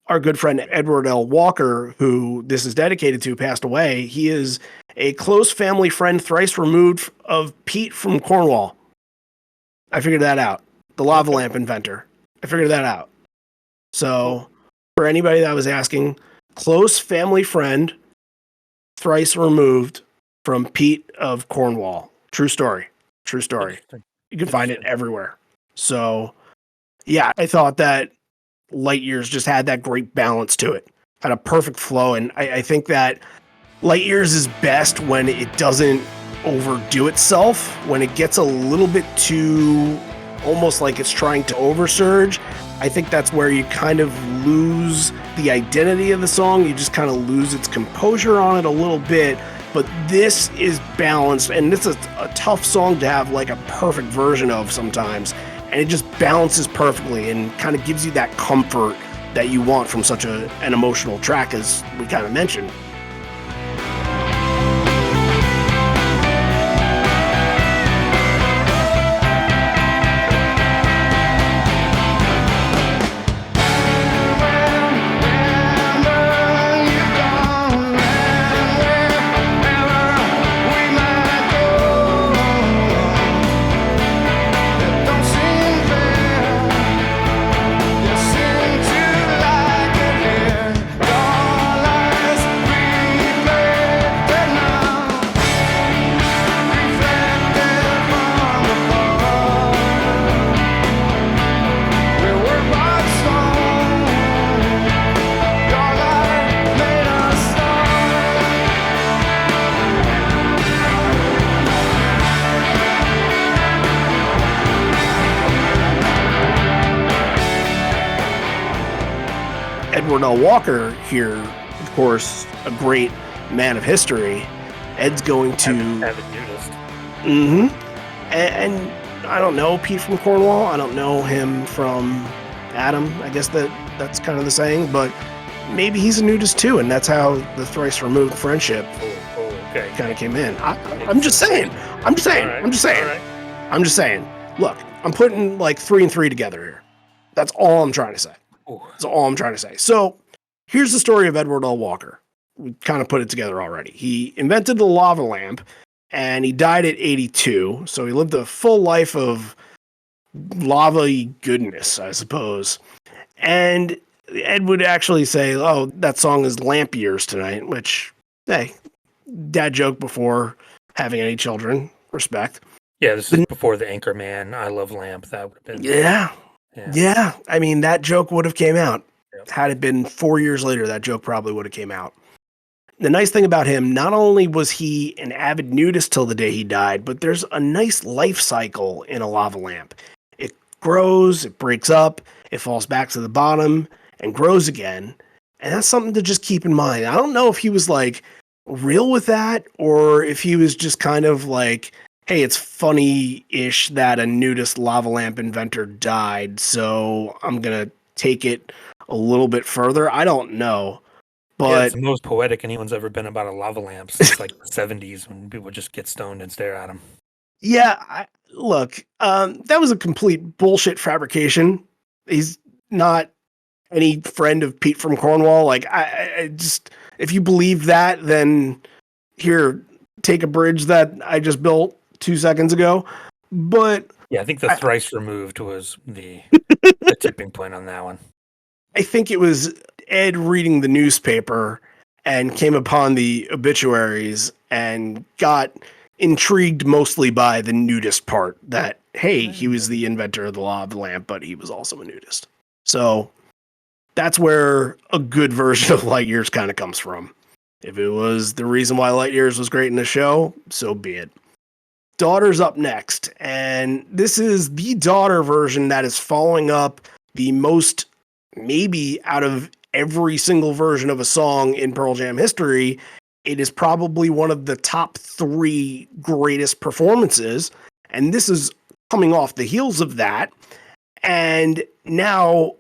Speaker 1: our good friend Edward L. Walker, who this is dedicated to, passed away. He is a close family friend, thrice removed of Pete from Cornwall. I figured that out. The lava lamp inventor. I figured that out. So for anybody that was asking, close family friend, thrice removed from Pete of Cornwall. True story. True story.
Speaker 3: Interesting.
Speaker 1: You can find it everywhere. So, yeah, I thought that Light Years just had that great balance to it, had a perfect flow. And I think that Light Years is best when it doesn't overdo itself, when it gets a little bit too almost like it's trying to oversurge. I think that's where you kind of lose the identity of the song. You just kind of lose its composure on it a little bit. But this is balanced, and this is a tough song to have like a perfect version of sometimes. And it just balances perfectly and kind of gives you that comfort that you want from such an emotional track, as we kind of mentioned. Edward L. Walker here, of course, a great man of history. Ed's going to...
Speaker 3: Avid nudist.
Speaker 1: And I don't know Pete from Cornwall. I don't know him from Adam. I guess that's kind of the saying, but maybe he's a nudist too, and that's how the thrice removed friendship
Speaker 3: Okay.
Speaker 1: kind of came in. I'm just saying. I'm just saying. Look, I'm putting like 3 and 3 together here. That's all I'm trying to say. That's all I'm trying to say. So here's the story of Edward L. Walker. We kind of put it together already. He invented the lava lamp, and he died at 82. So he lived a full life of lava-y goodness, I suppose. And Ed would actually say, oh, that song is Lamp Years tonight, which, hey, dad joke before having any children. Respect.
Speaker 3: Yeah, this is before the Anchorman, I Love Lamp. That would have been...
Speaker 1: Yeah. I mean, that joke would have came out. Yep. Had it been 4 years later, that joke probably would have came out. The nice thing about him, not only was he an avid nudist till the day he died, but there's a nice life cycle in a lava lamp. It grows, it breaks up, it falls back to the bottom, and grows again. And that's something to just keep in mind. I don't know if he was like real with that, or if he was just kind of like, hey, it's funny-ish that a nudist lava lamp inventor died, so I'm going to take it a little bit further. I don't know. But
Speaker 3: it's the most poetic anyone's ever been about a lava lamp since like the 70s when people just get stoned and stare at them.
Speaker 1: Yeah, look, that was a complete bullshit fabrication. He's not any friend of Pete from Cornwall. Like, I just, if you believe that, then here, take a bridge that I just built 2 seconds ago. But
Speaker 3: yeah, I think the thrice removed was the tipping point on that one.
Speaker 1: I think it was Ed reading the newspaper and came upon the obituaries and got intrigued mostly by the nudist part, that, hey, he was the inventor of the lava lamp, but he was also a nudist. So that's where a good version of Light Years kind of comes from. If it was the reason why Light Years was great in the show, so be it. Daughter's up next, and this is the daughter version that is following up the most, maybe out of every single version of a song in Pearl Jam history. It is probably one of the top 3 greatest performances, and this is coming off the heels of that. And now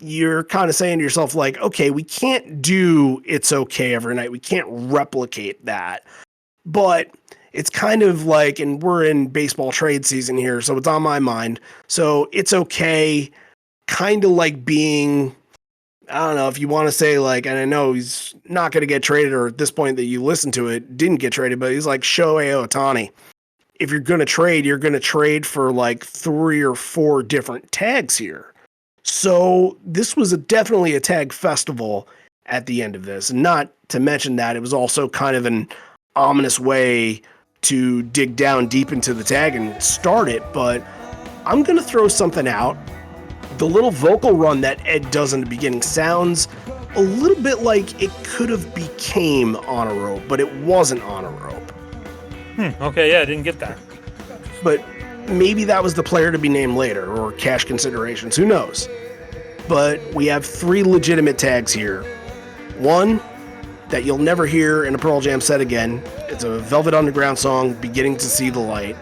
Speaker 1: you're kind of saying to yourself, like, okay, we can't do It's Okay Every Night. We can't replicate that. But it's kind of like, and we're in baseball trade season here, so it's on my mind. So It's Okay, kind of like being, I don't know if you want to say like, and I know he's not going to get traded, or at this point that you listen to it, didn't get traded, but he's like Shohei Ohtani. If you're going to trade, you're going to trade for like 3 or 4 different tags here. So this was definitely a tag festival at the end of this. And not to mention that it was also kind of an ominous way to dig down deep into the tag and start it, but I'm going to throw something out. The little vocal run that Ed does in the beginning sounds a little bit like it could have became On a Rope, but it wasn't On a Rope.
Speaker 3: Okay, yeah, I didn't get that.
Speaker 1: But maybe that was the player to be named later, or cash considerations, who knows? But we have 3 legitimate tags here. One that you'll never hear in a Pearl Jam set again. It's a Velvet Underground song, Beginning to See the Light.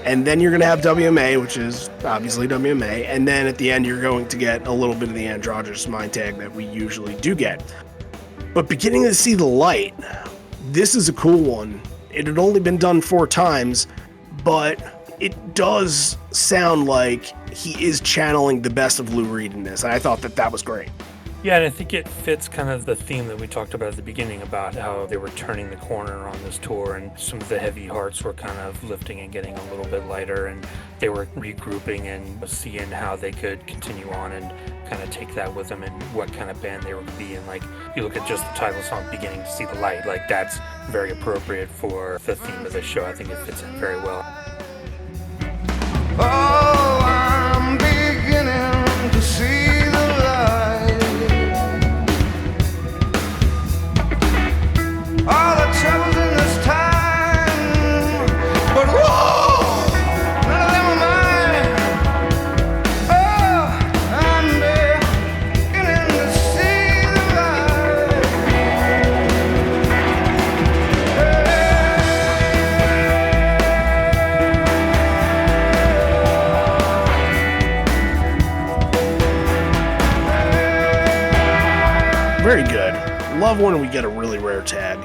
Speaker 1: And then you're going to have WMA, which is obviously WMA. And then at the end, you're going to get a little bit of the Androgynous Mind tag that we usually do get. But Beginning to See the Light, this is a cool one. It had only been done 4 times, but it does sound like he is channeling the best of Lou Reed in this. And I thought that was great.
Speaker 3: Yeah, and I think it fits kind of the theme that we talked about at the beginning about how they were turning the corner on this tour and some of the heavy hearts were kind of lifting and getting a little bit lighter, and they were regrouping and seeing how they could continue on and kind of take that with them and what kind of band they were going to be. And like, you look at just the title song, Beginning to See the Light, like that's very appropriate for the theme of the show. I think it fits in very well.
Speaker 2: Oh, I'm beginning to see the light. All the troubles in this time, but whoa, none of them are mine. Oh, I'm beginning to see the light.
Speaker 1: Very good. Love when we get a really rare tag.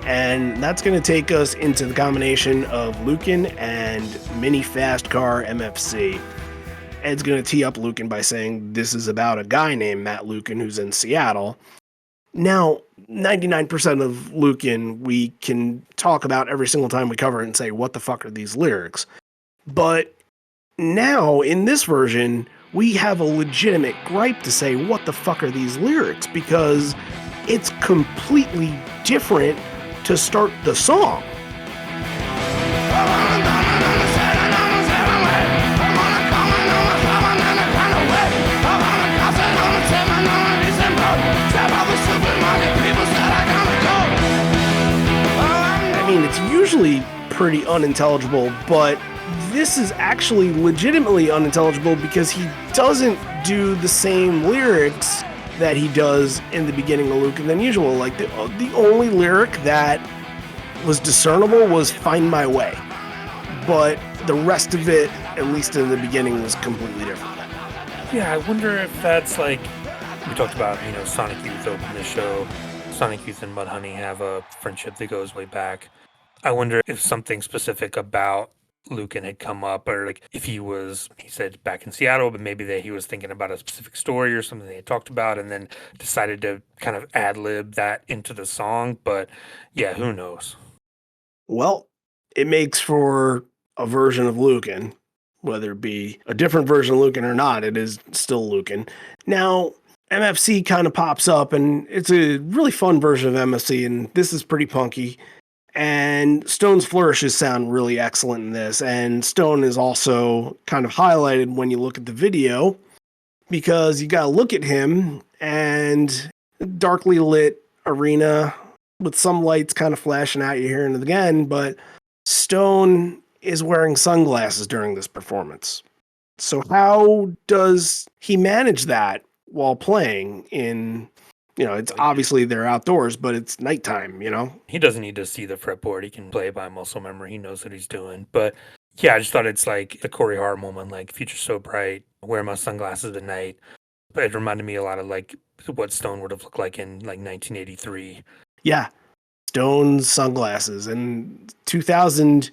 Speaker 1: And that's going to take us into the combination of Lucan and Mini Fast Car MFC. Ed's going to tee up Lucan by saying this is about a guy named Matt Lucan who's in Seattle. Now, 99% of Lucan we can talk about every single time we cover it and say, what the fuck are these lyrics? But now, in this version, we have a legitimate gripe to say, what the fuck are these lyrics? Because it's completely different to start the song. I mean, it's usually pretty unintelligible, but this is actually legitimately unintelligible because he doesn't do the same lyrics that he does in the beginning of Lucan than usual. Like the only lyric that was discernible was Find My Way. But the rest of it, at least in the beginning, was completely different.
Speaker 3: Yeah, I wonder if that's like, we talked about, Sonic Youth opened the show. Sonic Youth and Mudhoney have a friendship that goes way back. I wonder if something specific about Lucan had come up, or like if he said back in Seattle, but maybe he was thinking about a specific story or something they had talked about and then decided to kind of ad-lib that into the song. But yeah, who knows?
Speaker 1: Well, it makes for a version of Lucan, whether it be a different version of Lucan or not, it is still Lucan. Now, MFC kind of pops up, and it's a really fun version of MFC, and this is pretty punky. And Stone's flourishes sound really excellent in this. And Stone is also kind of highlighted when you look at the video, because you got to look at him and darkly lit arena with some lights kind of flashing at you here and again. But Stone is wearing sunglasses during this performance. So how does he manage that while playing in... it's obviously they're outdoors, but it's nighttime,
Speaker 3: He doesn't need to see the fretboard. He can play by muscle memory. He knows what he's doing. But yeah, I just thought it's like the Corey Hart moment, like future's so bright, wear my sunglasses at night. But it reminded me a lot of like what Stone would have looked like in like 1983.
Speaker 1: Yeah, Stone's sunglasses. And 2000,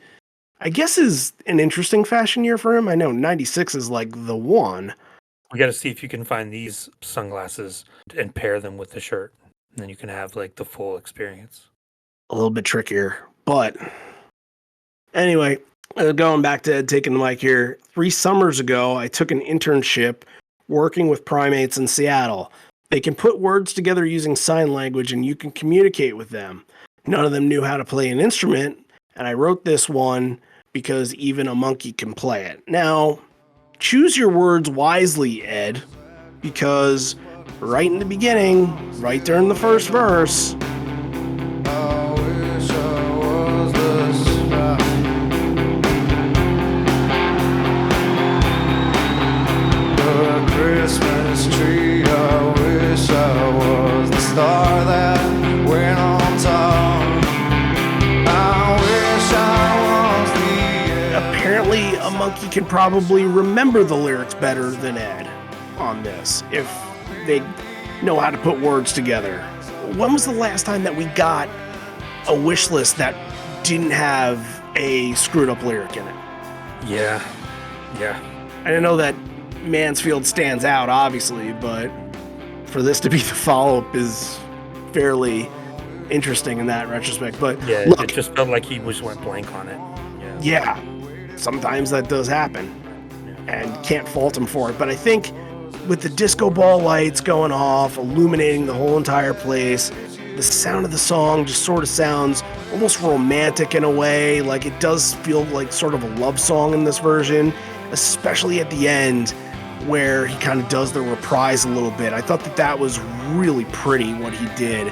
Speaker 1: I guess, is an interesting fashion year for him. I know 96 is like the one.
Speaker 3: We got to see if you can find these sunglasses and pair them with the shirt. And then you can have like the full experience.
Speaker 1: A little bit trickier. But anyway, going back to Ed taking the mic here. 3 summers ago, I took an internship working with primates in Seattle. They can put words together using sign language and you can communicate with them. None of them knew how to play an instrument, and I wrote this one because even a monkey can play it. Now, choose your words wisely, Ed, because right in the beginning, right during the first verse,
Speaker 2: I wish I was the star. The Christmas tree, I wish I was the star that went on top. I wish I was the air.
Speaker 1: apparently a monkey can probably remember the lyrics better than Ed on this, if they know how to put words together. When was the last time that we got a wish list that didn't have a screwed up lyric in it?
Speaker 3: Yeah.
Speaker 1: I know that Mansfield stands out, obviously, but for this to be the follow-up is fairly interesting in that retrospect. But
Speaker 3: Yeah,
Speaker 1: look,
Speaker 3: it just felt like he just went blank on it.
Speaker 1: yeah, sometimes that does happen, and can't fault him for it. But I think with the disco ball lights going off, illuminating the whole entire place, the sound of the song just sort of sounds almost romantic in a way. Like, it does feel like sort of a love song in this version, especially at the end where he kind of does the reprise a little bit. I thought that was really pretty what he did,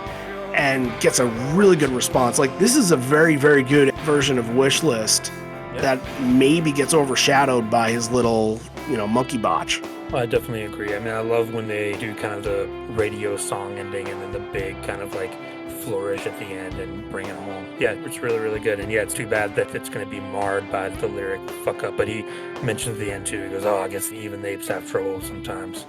Speaker 1: and gets a really good response. Like, this is a very, very good version of Wish List that maybe gets overshadowed by his little, monkey botch.
Speaker 3: I definitely agree. I mean, I love when they do kind of the radio song ending and then the big kind of like flourish at the end and bring it home. Yeah, it's really, really good. And yeah, it's too bad that it's going to be marred by the lyric fuck up. But he mentions at the end too. He goes, I guess even the apes have trouble sometimes.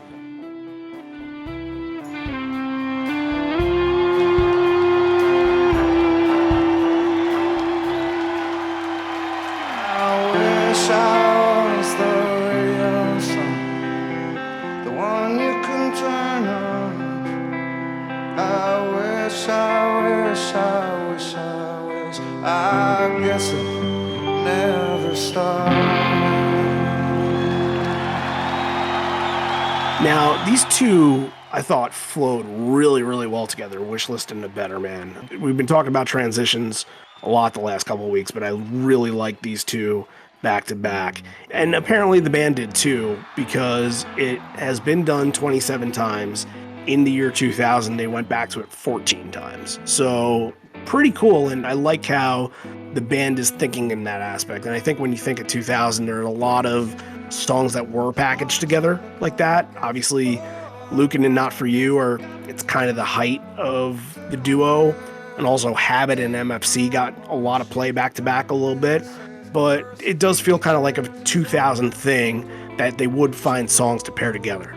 Speaker 2: I wish I was the radio song, the one you can turn on. I wish, I guess it never started.
Speaker 1: Now, these two, I thought, flowed really, really well together, Wish List and The Better Man. We've been talking about transitions a lot the last couple of weeks, but I really like these two back to back. And apparently the band did too, because it has been done 27 times. In the year 2000, they went back to it 14 times. So pretty cool, and I like how the band is thinking in that aspect. And I think when you think of 2000, there are a lot of songs that were packaged together like that. Obviously, Lucan and Not For You it's kind of the height of the duo, and also Habit and MFC got a lot of play back to back a little bit. But it does feel kind of like a 2000 thing that they would find songs to pair together.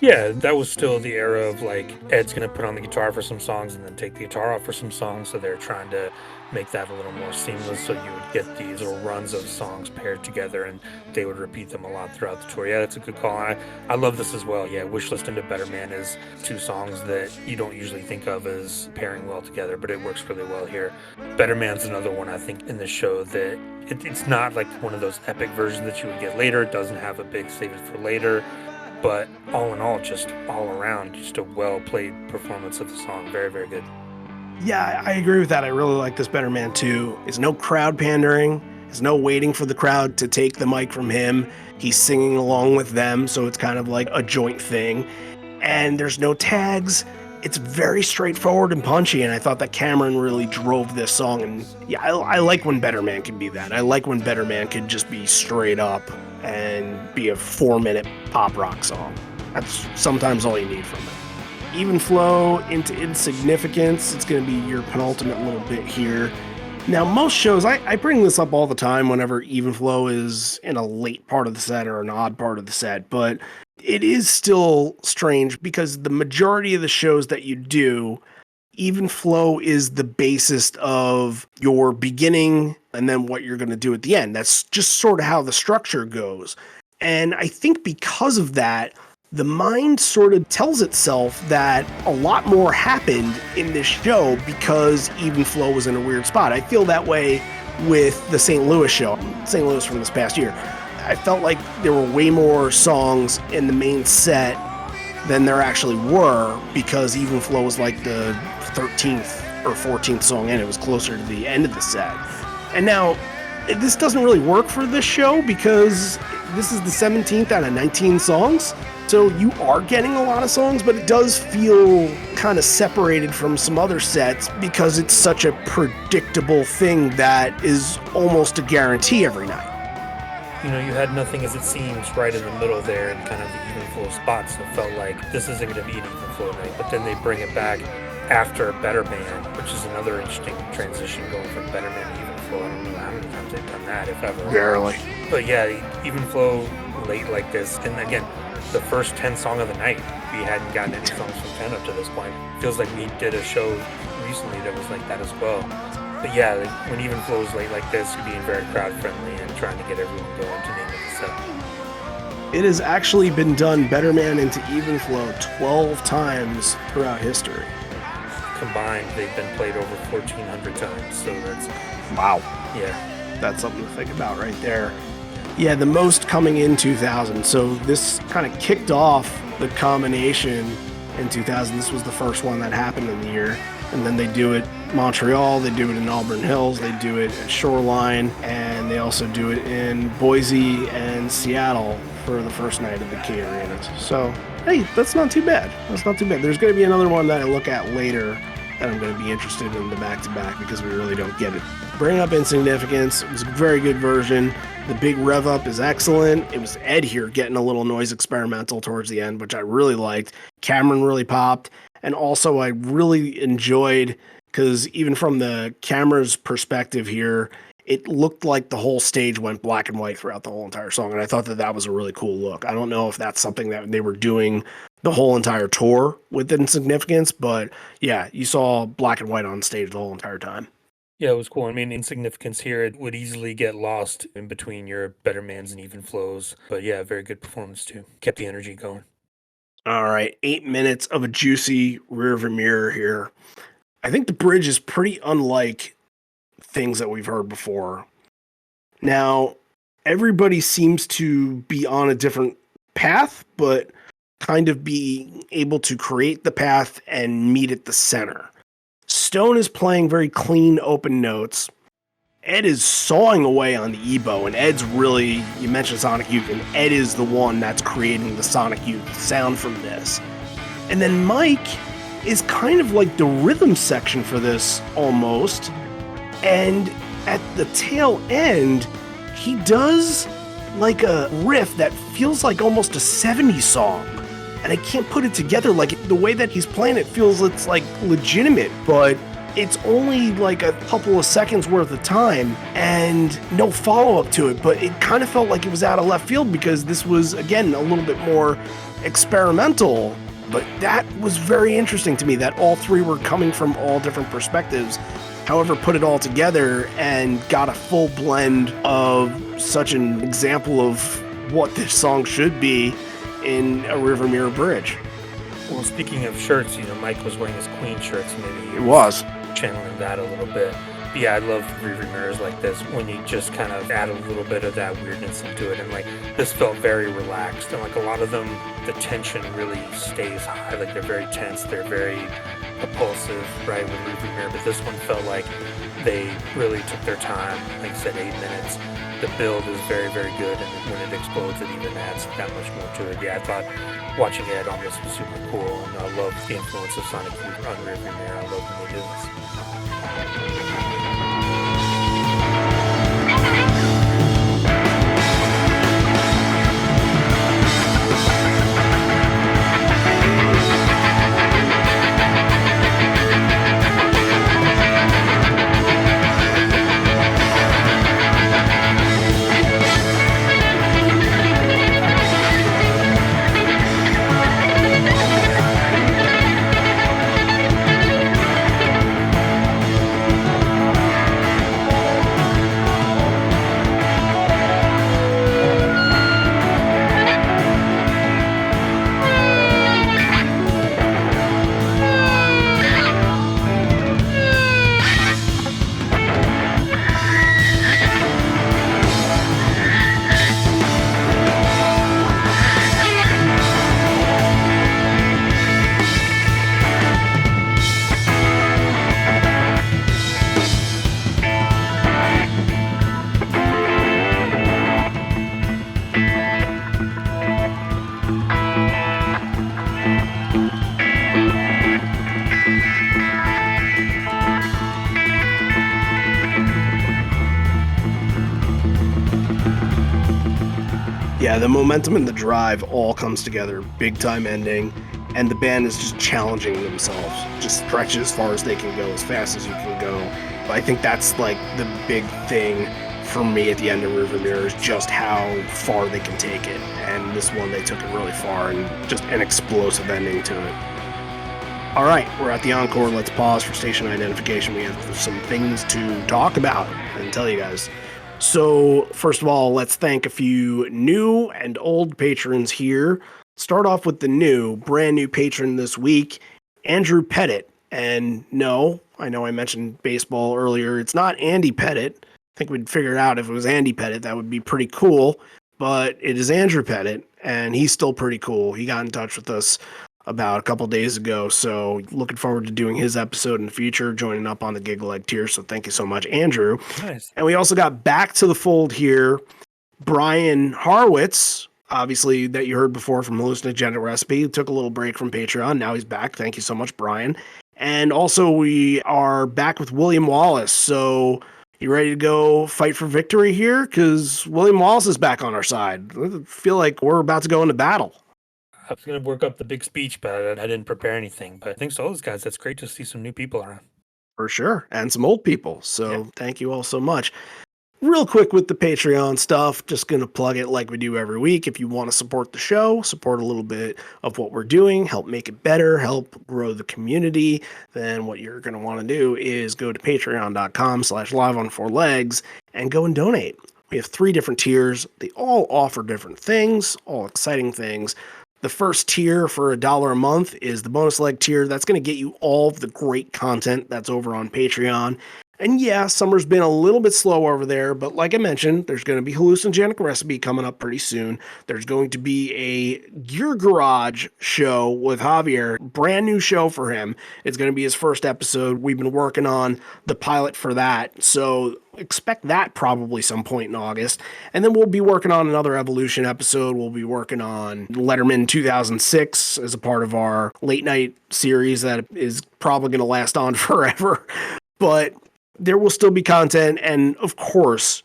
Speaker 3: Yeah, that was still the era of like Ed's going to put on the guitar for some songs and then take the guitar off for some songs. So they're trying to make that a little more seamless. So you would get these little runs of songs paired together and they would repeat them a lot throughout the tour. Yeah, that's a good call. I love this as well. Yeah, Wish List and The Better Man is two songs that you don't usually think of as pairing well together, but it works really well here. Better Man's another one I think in the show that it's not like one of those epic versions that you would get later. It doesn't have a big save it for later. But all in all, just all around, just a well-played performance of the song. Very, very good.
Speaker 1: Yeah, I agree with that. I really like this Better Man too. There's no crowd pandering. There's no waiting for the crowd to take the mic from him. He's singing along with them, so it's kind of like a joint thing. And there's no tags. It's very straightforward and punchy, and I thought that Cameron really drove this song. And yeah, I like when Better Man can be that. I like when Better Man could just be straight up and be a 4-minute pop rock song. That's sometimes all you need from it. Even flow into insignificance. It's going to be your penultimate little bit here. Now, most shows, I bring this up all the time whenever even flow is in a late part of the set or an odd part of the set, but it is still strange because the majority of the shows that you do, even flow is the basis of your beginning and then what you're going to do at the end. That's just sort of how the structure goes. And I think because of that, the mind sort of tells itself that a lot more happened in this show because even flow was in a weird spot. I feel that way with the St. Louis show, St. Louis from this past year. I felt like there were way more songs in the main set than there actually were because even flow was like the 13th or 14th song in. It was closer to the end of the set. And now, this doesn't really work for this show because this is the 17th out of 19 songs. So you are getting a lot of songs, but it does feel kind of separated from some other sets because it's such a predictable thing that is almost a guarantee every night.
Speaker 3: You know, you had Nothing As It Seems right in the middle there in kind of the even flow spots. It felt like this isn't going to be an even flow night, but then they bring it back after Better Man, which is another interesting transition going from Better Man to even flow. I don't know how many times they've done that, if ever.
Speaker 1: Barely.
Speaker 3: But yeah, even flow late like this, and again, the first 10 song of the night, we hadn't gotten any songs from 10 up to this point. Feels like we did a show recently that was like that as well. But yeah, like, when even flows late like this, you're being very crowd friendly and trying to get everyone going to name it the set.
Speaker 1: It has actually been done Better Man into even flow 12 times throughout history.
Speaker 3: Combined, they've been played over 1,400 times, so that's...
Speaker 1: Wow.
Speaker 3: Yeah.
Speaker 1: That's something to think about right there. Yeah, the most coming in 2000. So this kind of kicked off the combination in 2000. This was the first one that happened in the year. And then they do it Montreal, they do it in Auburn Hills, they do it at Shoreline, and they also do it in Boise and Seattle for the first night of the Key Arenas. So, hey, that's not too bad. That's not too bad. There's going to be another one that I look at later that I'm going to be interested in the back-to-back because we really don't get it. Bring Up Insignificance. It was a very good version. The big rev up is excellent. It was Ed here getting a little noise experimental towards the end, which I really liked. Cameron really popped. And also I really enjoyed, because even from the camera's perspective here, it looked like the whole stage went black and white throughout the whole entire song. And I thought that that was a really cool look. I don't know if that's something that they were doing the whole entire tour with Insignificance, but yeah, you saw black and white on stage the whole entire time.
Speaker 3: Yeah, it was cool. I mean, Insignificance here, it would easily get lost in between your Better Mans and Even Flows. But yeah, very good performance too. Kept the energy going.
Speaker 1: All right, 8 minutes of a juicy Rearviewmirror here. I think the bridge is pretty unlike things that we've heard before. Now, everybody seems to be on a different path, but kind of be able to create the path and meet at the center. Stone is playing very clean, open notes. Ed is sawing away on the EBow, and Ed's really, you mentioned Sonic Youth, and Ed is the one that's creating the Sonic Youth sound from this. And then Mike is kind of like the rhythm section for this, almost. And at the tail end, he does like a riff that feels like almost a 70s song. And I can't put it together. Like, the way that he's playing it feels it's like legitimate, but it's only like a couple of seconds worth of time and no follow-up to it. But it kind of felt like it was out of left field because this was, again, a little bit more experimental. But that was very interesting to me that all three were coming from all different perspectives. However, put it all together and got a full blend of such an example of what this song should be in a Rearviewmirror bridge.
Speaker 3: Well, speaking of shirts, you know, Mike was wearing his Queen shirts. Maybe he
Speaker 1: It was.
Speaker 3: channeling that a little bit. But yeah, I love Rearviewmirrors like this when you just kind of add a little bit of that weirdness into it. And like, this felt very relaxed. And like a lot of them, the tension really stays high. Like, they're very tense. They're very propulsive, right, with Rearviewmirror. But this one felt like they really took their time. Like I said, 8 minutes. The build is very, very good, and when it explodes, it even adds that much more to it. Yeah, I thought watching Ed on this was super cool, and I love the influence of Sonic Youth on Rearviewmirror. I love when they do this.
Speaker 1: Yeah, the momentum and the drive all comes together, big time ending, and the band is just challenging themselves. Just stretch it as far as they can go, as fast as you can go. But I think that's like the big thing for me at the end of Rearviewmirror is just how far they can take it. And this one, they took it really far and just an explosive ending to it. All right, we're at the encore. Let's pause for station identification. We have some things to talk about and tell you guys. So, first of all, let's thank a few new and old patrons here. Start off with the brand new patron this week, Andrew Pettit. And no, I know I mentioned baseball earlier. It's not Andy Pettit. I think we'd figure it out if it was Andy Pettit. That would be pretty cool. But it is Andrew Pettit, and he's still pretty cool. He got in touch with us about a couple days ago, so looking forward to doing his episode in the future, joining up on the Giggle Egg tier. So thank you so much, Andrew.
Speaker 3: Nice.
Speaker 1: And we also got back to the fold here, Brian Harwitz, obviously that you heard before from Hallucinogenic Recipe. He took a little break from Patreon. Now he's back. Thank you so much, Brian. And also we are back with William Wallace. So you ready to go fight for victory here? Because William Wallace is back on our side. I feel like we're about to go into battle.
Speaker 3: I was going to work up the big speech, but I didn't prepare anything. But thanks to all those guys. That's great to see some new people around.
Speaker 1: For sure. And some old people. So Thank you all so much. Real quick with the Patreon stuff, just going to plug it like we do every week. If you want to support the show, support a little bit of what we're doing, help make it better, help grow the community, then what you're going to want to do is go to patreon.com/liveon4legs and go and donate. We have 3 different tiers. They all offer different things, all exciting things. The first tier for $1 a month is the bonus leg tier. That's going to get you all of the great content that's over on Patreon. And yeah, summer's been a little bit slow over there, but like I mentioned, there's going to be Hallucinogenic Recipe coming up pretty soon. There's going to be a Gear Garage show with Javier, brand new show for him. It's going to be his first episode. We've been working on the pilot for that, so expect that probably some point in August. And then we'll be working on another Evolution episode. We'll be working on Letterman 2006 as a part of our late night series that is probably going to last on forever. But there will still be content, and of course,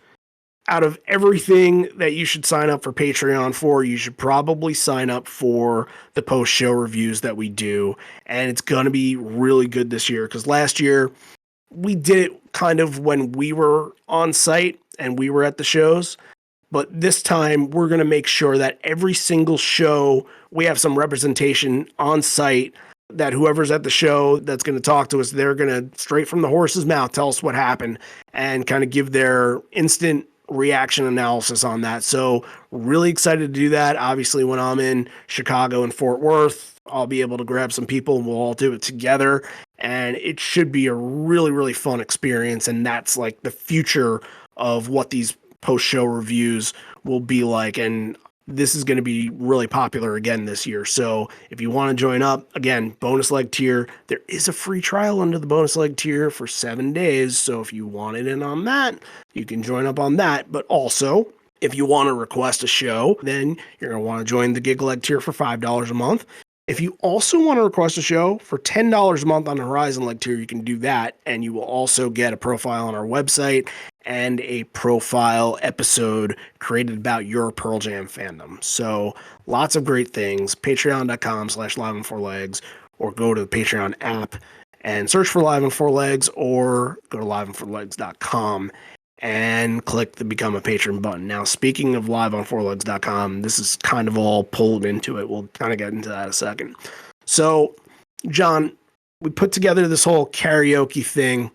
Speaker 1: out of everything that you should sign up for Patreon for, you should probably sign up for the post-show reviews that we do, and it's going to be really good this year, because last year, we did it kind of when we were on site and we were at the shows, but this time, we're going to make sure that every single show, we have some representation on site, that whoever's at the show that's going to talk to us, they're going to, straight from the horse's mouth, tell us what happened and kind of give their instant reaction analysis on that. So really excited to do that. Obviously, when I'm in Chicago and Fort Worth, I'll be able to grab some people and we'll all do it together. And it should be a really, really fun experience. And that's like the future of what these post-show reviews will be like. And this is going to be really popular again this year. So if you want to join up, again, bonus leg tier, there is a free trial under the bonus leg tier for 7 days. So if you wanted in on that, you can join up on that. But also, if you want to request a show, then you're going to want to join the Giggle Egg tier for $5 a month. If you also want to request a show for $10 a month on the Horizon Leg tier, you can do that. And you will also get a profile on our website and a profile episode created about your Pearl Jam fandom. So lots of great things. Patreon.com/liveon4legs, or go to the Patreon app and search for Live on 4 Legs, or go to liveon4legs.com and click the Become a Patron button. Now, speaking of liveon4legs.com, this is kind of all pulled into it. We'll kind of get into that in a second. So, John, we put together this whole karaoke thing,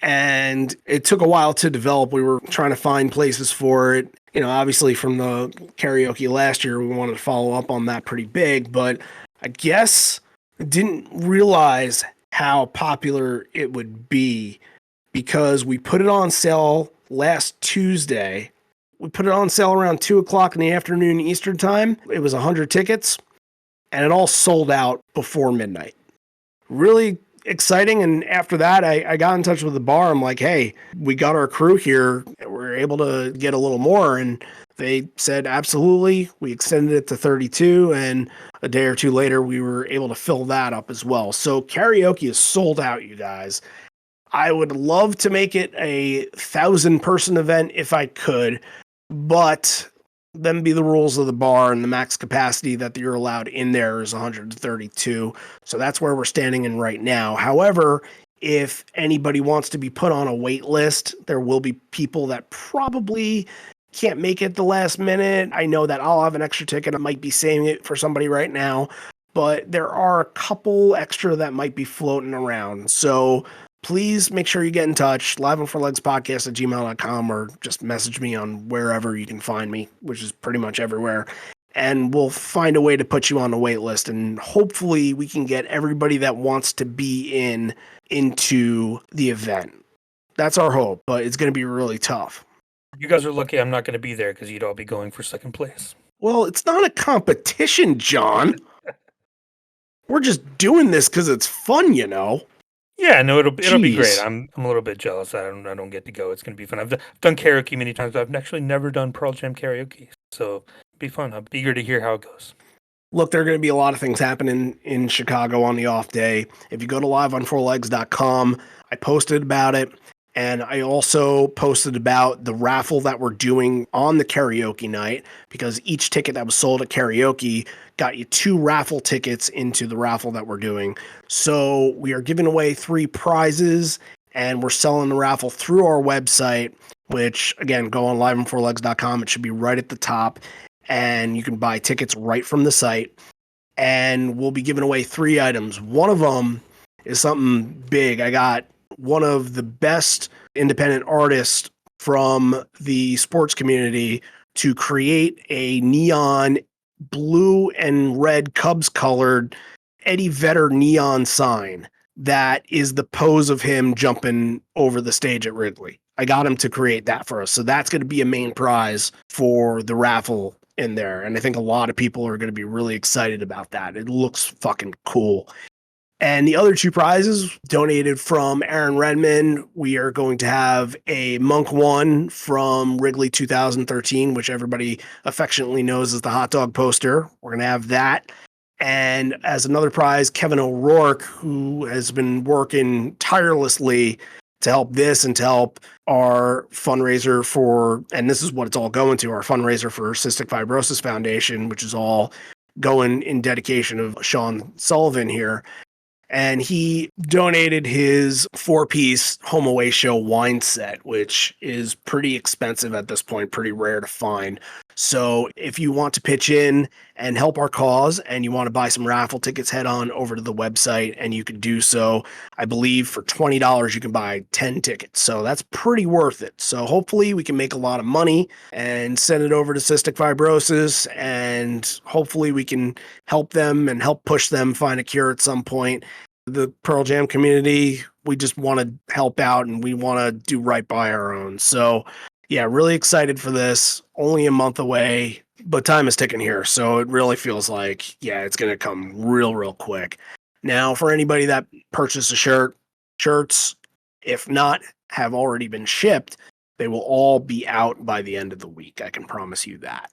Speaker 1: and it took a while to develop. We were trying to find places for it. You know, obviously from the karaoke last year, we wanted to follow up on that pretty big, but I guess I didn't realize how popular it would be, because we put it on sale last Tuesday. We put it on sale around 2:00 in the afternoon Eastern time. It was 100 tickets, and it all sold out before midnight. Really exciting. And after that, I got in touch with the bar. I'm like, hey, we got our crew here. We're able to get a little more. And they said, absolutely. We extended it to 32. And a day or two later, we were able to fill that up as well. So karaoke is sold out, you guys. I would love to make it a 1,000-person event if I could, but them be the rules of the bar, and the max capacity that you're allowed in there is 132. So that's where we're standing in right now. However, if anybody wants to be put on a wait list, there will be people that probably can't make it the last minute. I know that I'll have an extra ticket. I might be saving it for somebody right now, but there are a couple extra that might be floating around. So please make sure you get in touch. liveonfourlegspodcast@gmail.com, or just message me on wherever you can find me, which is pretty much everywhere. And we'll find a way to put you on the wait list. And hopefully we can get everybody that wants to be into the event. That's our hope, but it's going to be really tough.
Speaker 3: You guys are lucky I'm not going to be there because you'd all be going for second place.
Speaker 1: Well, it's not a competition, John. We're just doing this because it's fun, you know.
Speaker 3: Yeah, no, it'll be great.
Speaker 1: Jeez.
Speaker 3: I'm a little bit jealous that I don't get to go. It's going to be fun. I've done karaoke many times. I've actually never done Pearl Jam karaoke, so it'll be fun. I'm eager to hear how it goes.
Speaker 1: Look, there are going to be a lot of things happening in Chicago on the off day. If you go to liveonfourlegs.com, I posted about it. And I also posted about the raffle that we're doing on the karaoke night, because each ticket that was sold at karaoke got you 2 raffle tickets into the raffle that we're doing. So we are giving away 3 prizes, and we're selling the raffle through our website, which, again, go on liveonfourlegs.com. It should be right at the top, and you can buy tickets right from the site. And we'll be giving away 3 items. One of them is something big. I got one of the best independent artists from the sports community to create a neon blue and red Cubs colored Eddie Vedder neon sign that is the pose of him jumping over the stage at Wrigley. I got him to create that for us. So that's going to be a main prize for the raffle in there. And I think a lot of people are going to be really excited about that. It looks fucking cool. And the other 2 prizes donated from Aaron Redman. We are going to have a Monk 1 from Wrigley 2013, which everybody affectionately knows as the hot dog poster. We're going to have that. And as another prize, Kevin O'Rourke, who has been working tirelessly to help this and to help our fundraiser for, and this is what it's all going to, our fundraiser for Cystic Fibrosis Foundation, which is all going in dedication of Sean Sullivan here. And he donated his 4-piece Home Away Show wine set, which is pretty expensive at this point, pretty rare to find. So if you want to pitch in and help our cause and you want to buy some raffle tickets, head on over to the website and you can do so. I believe for $20, you can buy 10 tickets. So that's pretty worth it. So hopefully we can make a lot of money and send it over to cystic fibrosis, and hopefully we can help them and help push them find a cure at some point. The Pearl Jam community, we just want to help out and we want to do right by our own. So yeah, really excited for this. Only a month away, but time is ticking here. So it really feels like, yeah, it's going to come real quick. Now, for anybody that purchased a shirts, if not, have already been shipped, they will all be out by the end of the week. I can promise you that.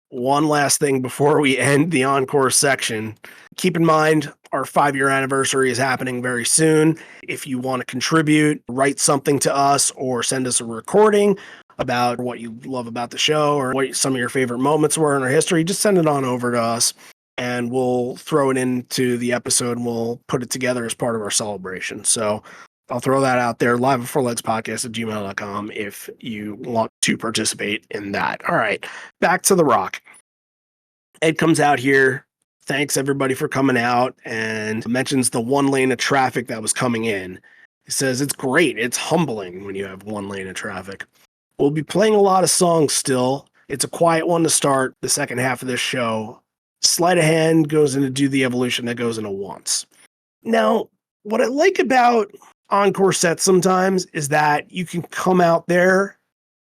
Speaker 1: One last thing before we end the encore section. Keep in mind, our 5-year anniversary is happening very soon. If you want to contribute, write something to us or send us a recording about what you love about the show or what some of your favorite moments were in our history, just send it on over to us and we'll throw it into the episode and we'll put it together as part of our celebration. So I'll throw that out there, liveonfourlegspodcast@gmail.com if you want to participate in that. All right, back to the rock. Ed comes out here, thanks everybody for coming out, and mentions the 1 lane of traffic that was coming in. He says, it's great. It's humbling when you have 1 lane of traffic. We'll be playing a lot of songs still. It's a quiet one to start the second half of this show. Sleight of hand goes into Do the Evolution, that goes into Once. Now, what I like about encore sets sometimes is that you can come out there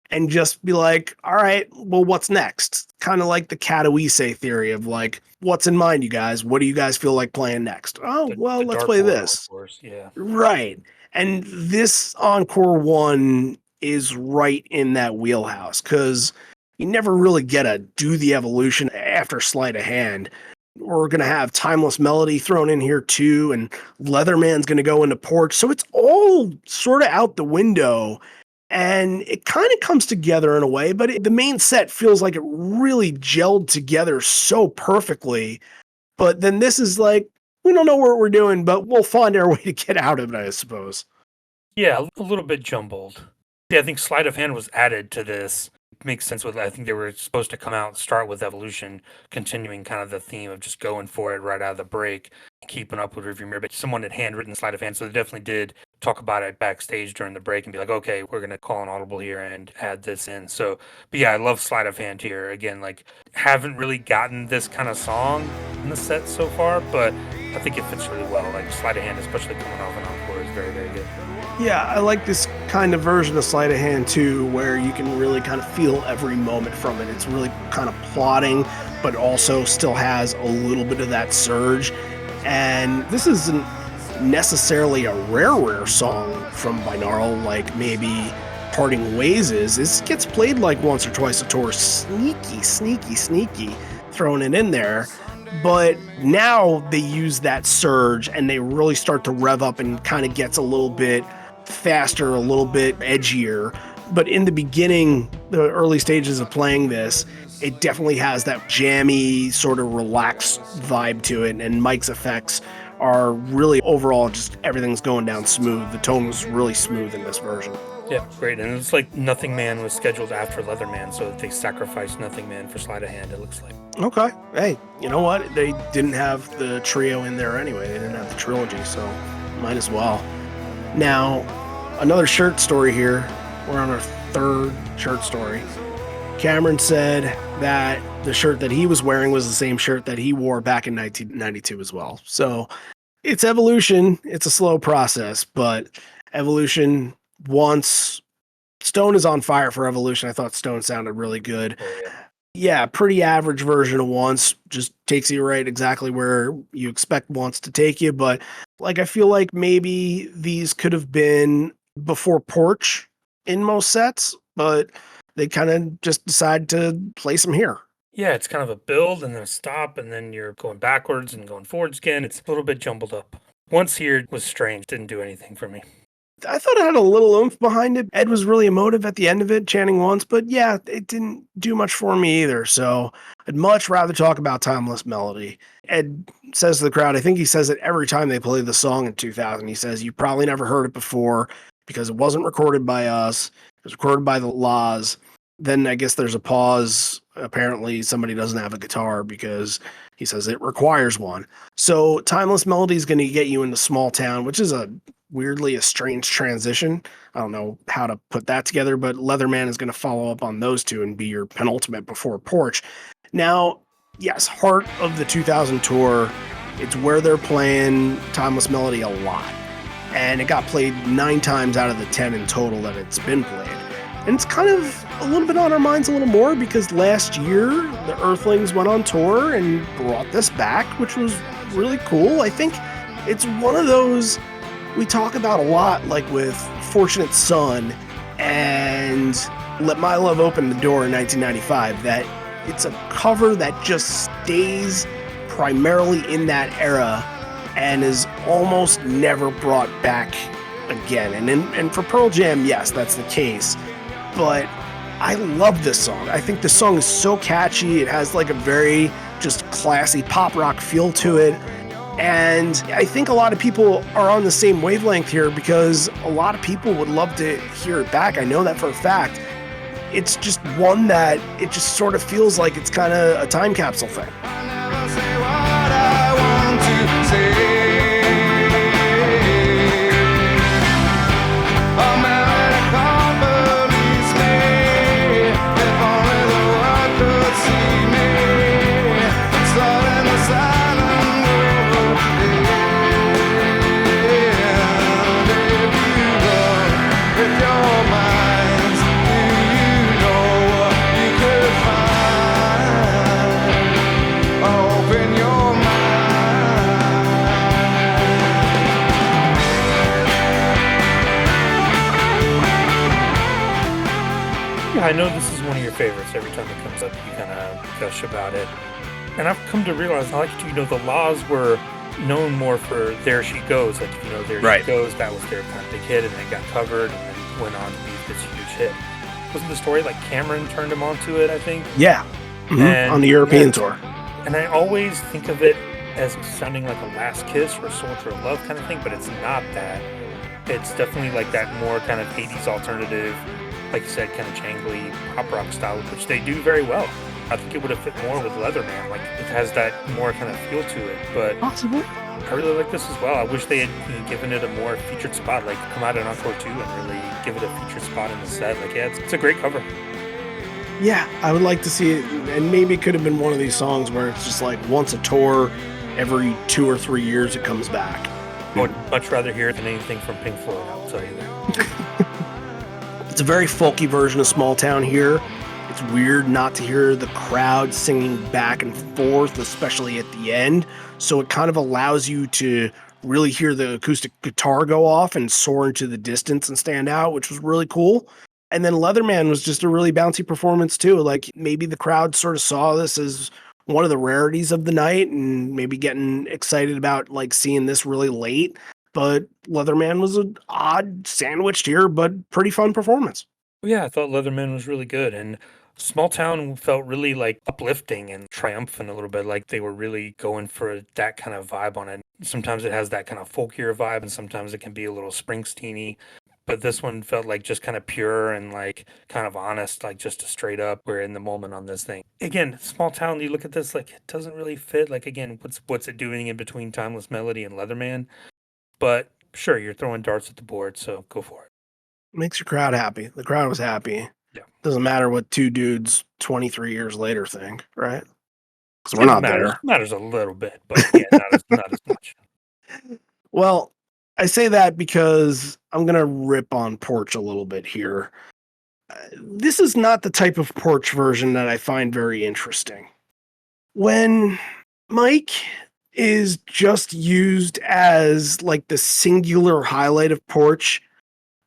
Speaker 1: and just be like, all right, well, what's next? Kind of like the Katowice theory of like, what's in mind, you guys? What do you guys feel like playing next? Oh, well, let's play this.
Speaker 3: Yeah.
Speaker 1: Right. And this encore one is right in that wheelhouse because you never really get a Do the Evolution after Sleight of Hand. We're going to have Timeless Melody thrown in here too, and Leatherman's going to go into Porch. So it's all sort of out the window. And it kind of comes together in a way, but the main set feels like it really gelled together so perfectly. But then this is like, we don't know what we're doing, but we'll find our way to get out of it, I suppose.
Speaker 3: Yeah, a little bit jumbled. Yeah, I think Sleight of Hand was added to this. Makes sense with, I think they were supposed to come out and start with Evolution, continuing kind of the theme of just going for it right out of the break, keeping up with Rearviewmirror. But someone had handwritten Sleight of Hand, so they definitely did talk about it backstage during the break and be like, okay, we're going to call an audible here and add this in. So, but yeah, I love Sleight of Hand here. Again, like, haven't really gotten this kind of song in the set so far, but I think it fits really well. Like, Sleight of Hand, especially coming off an encore, is very, very good.
Speaker 1: Yeah, I like this kind of version of Sleight of Hand too, where you can really kind of feel every moment from it. It's really kind of plotting, but also still has a little bit of that surge. And this isn't necessarily a rare song from Binaural, like maybe Parting Ways is. This gets played like once or twice a tour, sneaky, throwing it in there. But now they use that surge and they really start to rev up and kind of gets a little bit faster, a little bit edgier. But in the beginning, the early stages of playing this, it definitely has that jammy, sort of relaxed vibe to it. And Mike's effects are really overall just everything's going down smooth. The tone was really smooth in this version.
Speaker 3: Yeah, great. And it's like Nothing Man was scheduled after Leatherman, so they sacrificed Nothing Man for Sleight of Hand, it looks like.
Speaker 1: Okay. Hey, you know what? They didn't have the trio in there anyway. They didn't have the trilogy, so might as well. Now, another shirt story here. We're on our third shirt story. Cameron said that the shirt that he was wearing was the same shirt that he wore back in 1992 as well. So it's evolution. It's a slow process, but evolution, once Stone is on fire for Evolution, I thought Stone sounded really good. Yeah, pretty average version of Once, just takes you right exactly where you expect Once to take you. But like, I feel like maybe these could have been before Porch in most sets, but they kind of just decide to place them here.
Speaker 3: Yeah, it's kind of a build and then a stop, and then you're going backwards and going forwards again. It's a little bit jumbled up. Once here was strange, didn't do anything for me.
Speaker 1: I thought it had a little oomph behind it. Ed was really emotive at the end of it, chanting Once, but yeah, it didn't do much for me either. So I'd much rather talk about Timeless Melody. Ed says to the crowd, I think he says it every time they play the song in 2000. He says, you probably never heard it before because it wasn't recorded by us. It was recorded by the Laws. Then I guess there's a pause. Apparently somebody doesn't have a guitar because he says it requires one. So Timeless Melody is going to get you into Small Town, which is weirdly a strange transition. I don't know how to put that together, but Leatherman is going to follow up on those two and be your penultimate before Porch. Now, yes, heart of the 2000 tour. It's where they're playing Timeless Melody a lot. And it got played 9 times out of the 10 in total that it's been played. And it's kind of a little bit on our minds a little more because last year the Earthlings went on tour and brought this back, which was really cool. I think it's one of those we talk about a lot, like with Fortunate Son and Let My Love Open the Door in 1995, that it's a cover that just stays primarily in that era and is almost never brought back again. And for Pearl Jam, yes, that's the case. But I love this song. I think the song is so catchy. It has like a very just classy pop rock feel to it. And I think a lot of people are on the same wavelength here because a lot of people would love to hear it back. I know that for a fact. It's just one that it just sort of feels like it's kind of a time capsule thing.
Speaker 3: I know this is one of your favorites. Every time it comes up, you kind of gush about it. And I've come to realize, I like to, the Laws were known more for There She Goes. Like, There She Goes, that was their kind of big hit, and it got covered, and then went on to be this huge hit. Wasn't the story like Cameron turned him onto it, I think?
Speaker 1: Yeah. On the European tour.
Speaker 3: And I always think of it as sounding like a Last Kiss or Soldier of Love kind of thing, but it's not that. It's definitely like that more kind of 80s alternative, like you said, kind of jangly pop rock style, which they do very well. I think it would have fit more with Leatherman. Like, it has that more kind of feel to it, but
Speaker 1: Possibly.
Speaker 3: I really like this as well. I wish they had given it a more featured spot, like come out in Encore 2 and really give it a featured spot in the set. Like, yeah, it's a great cover.
Speaker 1: Yeah, I would like to see it, and maybe it could have been one of these songs where it's just like once a tour, every 2 or 3 years it comes back.
Speaker 3: I would much rather hear it than anything from Pink Floyd, I'll tell you that.
Speaker 1: It's a very folky version of Small Town here. It's weird not to hear the crowd singing back and forth, especially at the end. So it kind of allows you to really hear the acoustic guitar go off and soar into the distance and stand out, which was really cool. And then Leatherman was just a really bouncy performance too. Like, maybe the crowd sort of saw this as one of the rarities of the night and maybe getting excited about like seeing this really late. But Leatherman was an odd sandwiched here, but pretty fun performance.
Speaker 3: Yeah, I thought Leatherman was really good, and Small Town felt really like uplifting and triumphant a little bit, like they were really going for that kind of vibe on it. Sometimes it has that kind of folkier vibe, and sometimes it can be a little Springsteen-y. But this one felt like just kind of pure and like kind of honest, like just a straight up, we're in the moment on this thing. Again, Small Town, you look at this, like it doesn't really fit. Like, again, what's it doing in between Timeless Melody and Leatherman? But sure, you're throwing darts at the board, so go for it.
Speaker 1: Makes your crowd happy. The crowd was happy.
Speaker 3: Yeah.
Speaker 1: Doesn't matter what two dudes 23 years later think, right? Because we're
Speaker 3: It
Speaker 1: not
Speaker 3: matters,
Speaker 1: there.
Speaker 3: matters a little bit, but yeah, not as much.
Speaker 1: Well, I say that because I'm going to rip on Porch a little bit here. This is not the type of Porch version that I find very interesting. When Mike is just used as like the singular highlight of Porch,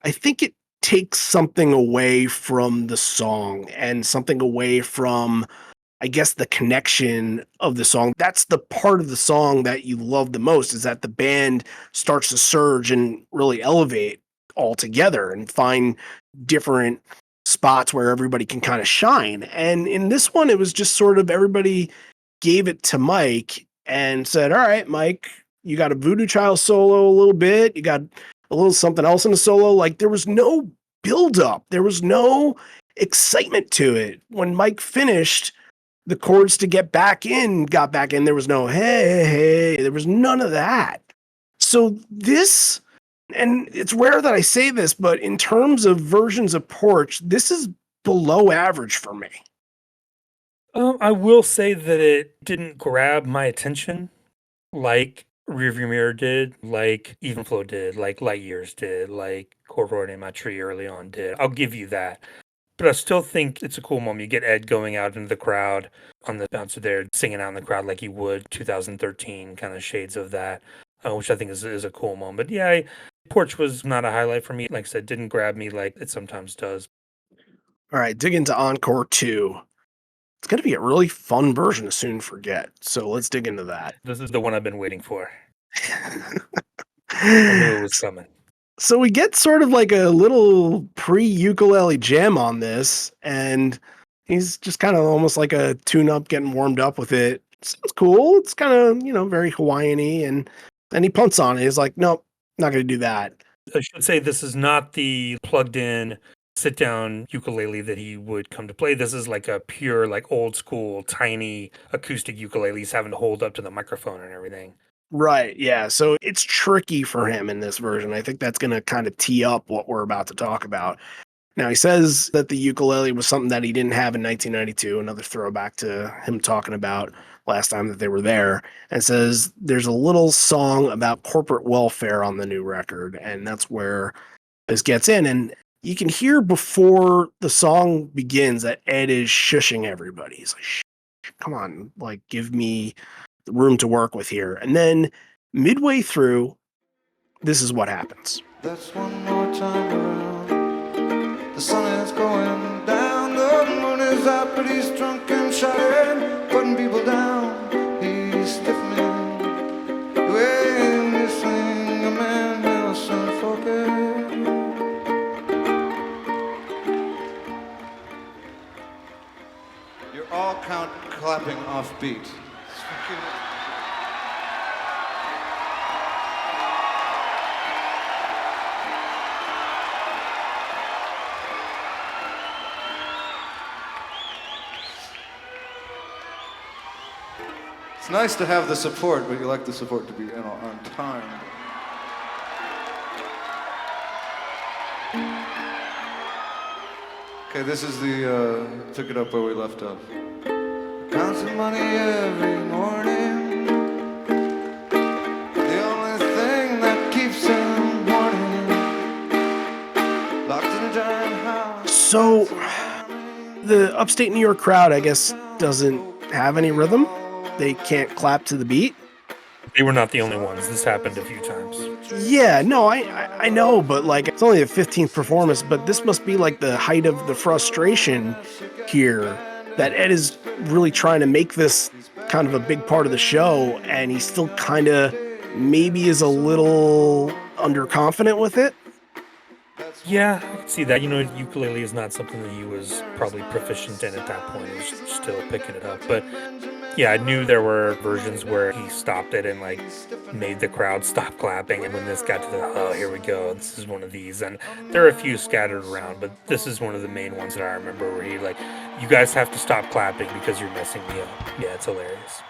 Speaker 1: I think it takes something away from the song and something away from, I guess, the connection of the song. That's the part of the song that you love the most, is that the band starts to surge and really elevate all together and find different spots where everybody can kind of shine. And in this one, it was just sort of everybody gave it to Mike and said, all right, Mike, you got a Voodoo Child solo a little bit. You got a little something else in the solo. Like, there was no build up. There was no excitement to it. When Mike finished, the chords to get back in got back in. There was no, hey, there was none of that. So this, and it's rare that I say this, but in terms of versions of Porch, this is below average for me.
Speaker 3: I will say that it didn't grab my attention like Rearviewmirror did, like Evenflow did, like Light Years did, like Corduroy and My Tree early on did. I'll give you that. But I still think it's a cool moment. You get Ed going out into the crowd on the bouncer there, singing out in the crowd like he would 2013, kind of shades of that, which I think is a cool moment. But yeah, Porch was not a highlight for me. Like I said, didn't grab me like it sometimes does.
Speaker 1: All right, dig into Encore 2. It's going to be a really fun version to Soon Forget. So let's dig into that.
Speaker 3: This is the one I've been waiting for. I knew it was coming.
Speaker 1: So we get sort of like a little pre-ukulele jam on this, and he's just kind of almost like a tune-up, getting warmed up with it. Sounds cool. It's kind of, very Hawaiian-y, and then he punts on it. He's like, nope, not going to do that.
Speaker 3: I should say this is not the plugged-in sit-down ukulele that he would come to play. This is like a pure, like old-school, tiny acoustic ukulele he's having to hold up to the microphone and everything.
Speaker 1: Right, yeah. So it's tricky for him in this version. I think that's going to kind of tee up what we're about to talk about. Now, he says that the ukulele was something that he didn't have in 1992, another throwback to him talking about last time that they were there, and says there's a little song about corporate welfare on the new record, and that's where this gets in. And you can hear before the song begins that Ed is shushing everybody. He's like, shh, come on, like, give me the room to work with here. And then midway through, this is what happens.
Speaker 2: That's one more time around. The sun is going down, the moon is out, but he's drunk and shattered, putting people down. He's stiffening. You ain't missing a man, he'll soon forget. all count clapping off beat. It's nice to have the support, but you like the support to be on time. Okay, this is the pick it up where we left off. Count some money every morning. The only thing that keeps him morning. Locked in a giant house.
Speaker 1: So, the upstate New York crowd, I guess, doesn't have any rhythm. They can't clap to the beat.
Speaker 3: They were not the only ones. This happened a few times.
Speaker 1: Yeah, no, I know, but like it's only the 15th performance, but this must be like the height of the frustration here that Ed is really trying to make this kind of a big part of the show, and he still kind of maybe is a little underconfident with it.
Speaker 3: Yeah, I can see that. You know, ukulele is not something that he was probably proficient in at that point. He was still picking it up. But yeah, I knew there were versions where he stopped it and like made the crowd stop clapping. And when this got to the, oh, here we go, this is one of these. And there are a few scattered around, but this is one of the main ones that I remember where he like, you guys have to stop clapping because you're messing me up. Yeah, it's hilarious.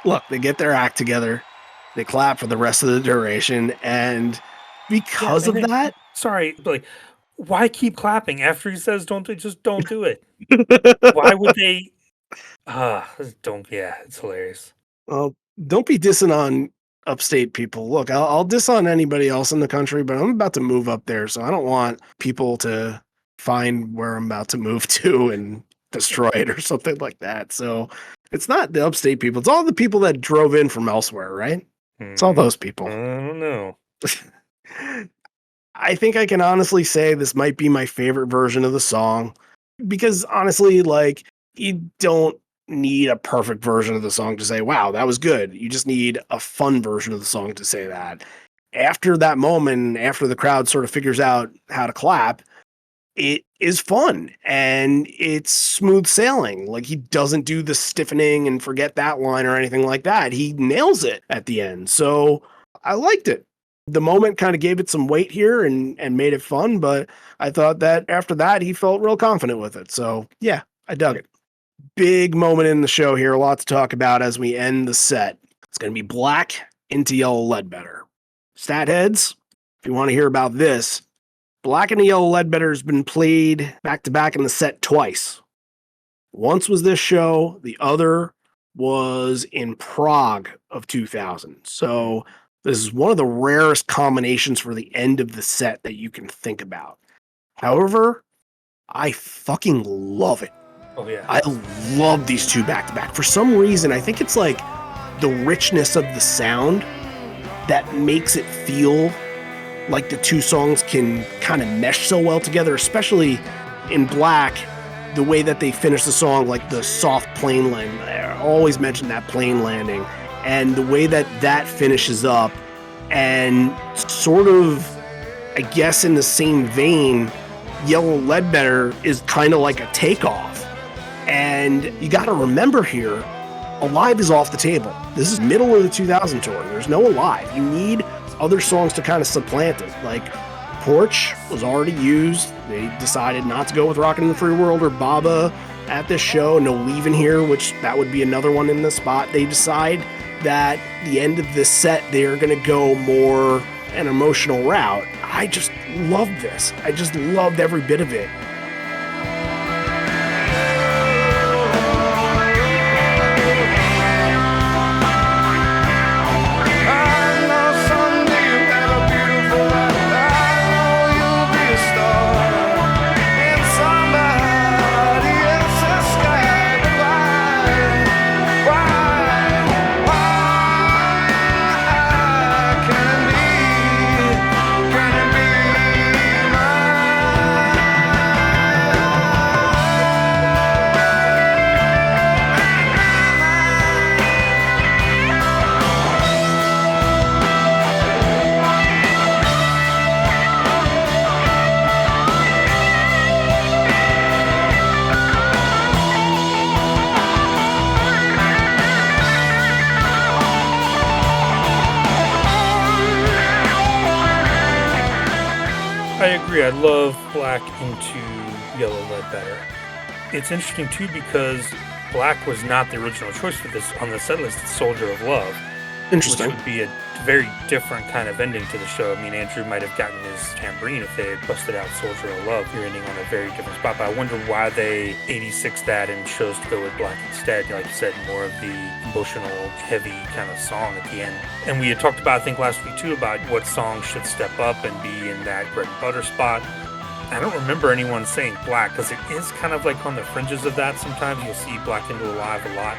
Speaker 1: Look, they get their act together, they clap for the rest of the duration, and because of that,
Speaker 3: sorry, but like, why keep clapping after he says don't do, just don't do it? Why would they? Don't. Yeah, it's hilarious.
Speaker 1: Well, don't be dissing on upstate people. Look, I'll diss on anybody else in the country, but I'm about to move up there, so I don't want people to find where I'm about to move to and destroy it or something like that. So it's not the upstate people; it's all the people that drove in from elsewhere, right? It's all those people.
Speaker 3: I don't know.
Speaker 1: I think I can honestly say this might be my favorite version of the song because honestly, like, you don't need a perfect version of the song to say, wow, that was good. You just need a fun version of the song to say that. After that moment, after the crowd sort of figures out how to clap, it is fun and it's smooth sailing. Like, he doesn't do the stiffening and forget that line or anything like that. He nails it at the end. So I liked it. The moment kind of gave it some weight here and made it fun, but I thought that after that, he felt real confident with it. So yeah, I dug it. Big moment in the show here. A lot to talk about as we end the set. It's going to be Black into Yellow Ledbetter. Stat heads, if you want to hear about this, Black into Yellow Ledbetter has been played back to back in the set twice. Once was this show, the other was in Prague of 2000. So this is one of the rarest combinations for the end of the set that you can think about. However, I fucking love it.
Speaker 3: Oh, yeah.
Speaker 1: I love these two back to back. For some reason, I think it's like the richness of the sound that makes it feel like the two songs can kind of mesh so well together, especially in Black, the way that they finish the song, like the soft plane landing. I always mention that plane landing. And the way that that finishes up, and sort of, I guess in the same vein, Yellow Ledbetter is kind of like a takeoff. And you got to remember here, Alive is off the table. This is middle of the 2000 tour. There's no Alive. You need other songs to kind of supplant it. Like Porch was already used. They decided not to go with Rockin' in the Free World or Baba at this show. No Leavin' Here, which that would be another one in the spot. They decide that the end of this set, they're going to go more an emotional route. I just loved this. I just loved every bit of it.
Speaker 3: agree. I love Black into Yellow Ledbetter. It's interesting too because Black was not the original choice for this on the set list. It's Soldier of Love.
Speaker 1: Interesting.
Speaker 3: Which would be a very different kind of ending to the show. I mean, Andrew might have gotten his tambourine if they had busted out Soldier of Love. You're ending on a very different spot, but I wonder why they 86 that and chose to go with Black instead. Like you said, more of the emotional, heavy kind of song at the end. And we had talked about, I think last week too, about what song should step up and be in that bread and butter spot. I don't remember anyone saying Black, because it is kind of like on the fringes of that. Sometimes you'll see Black into Alive a lot.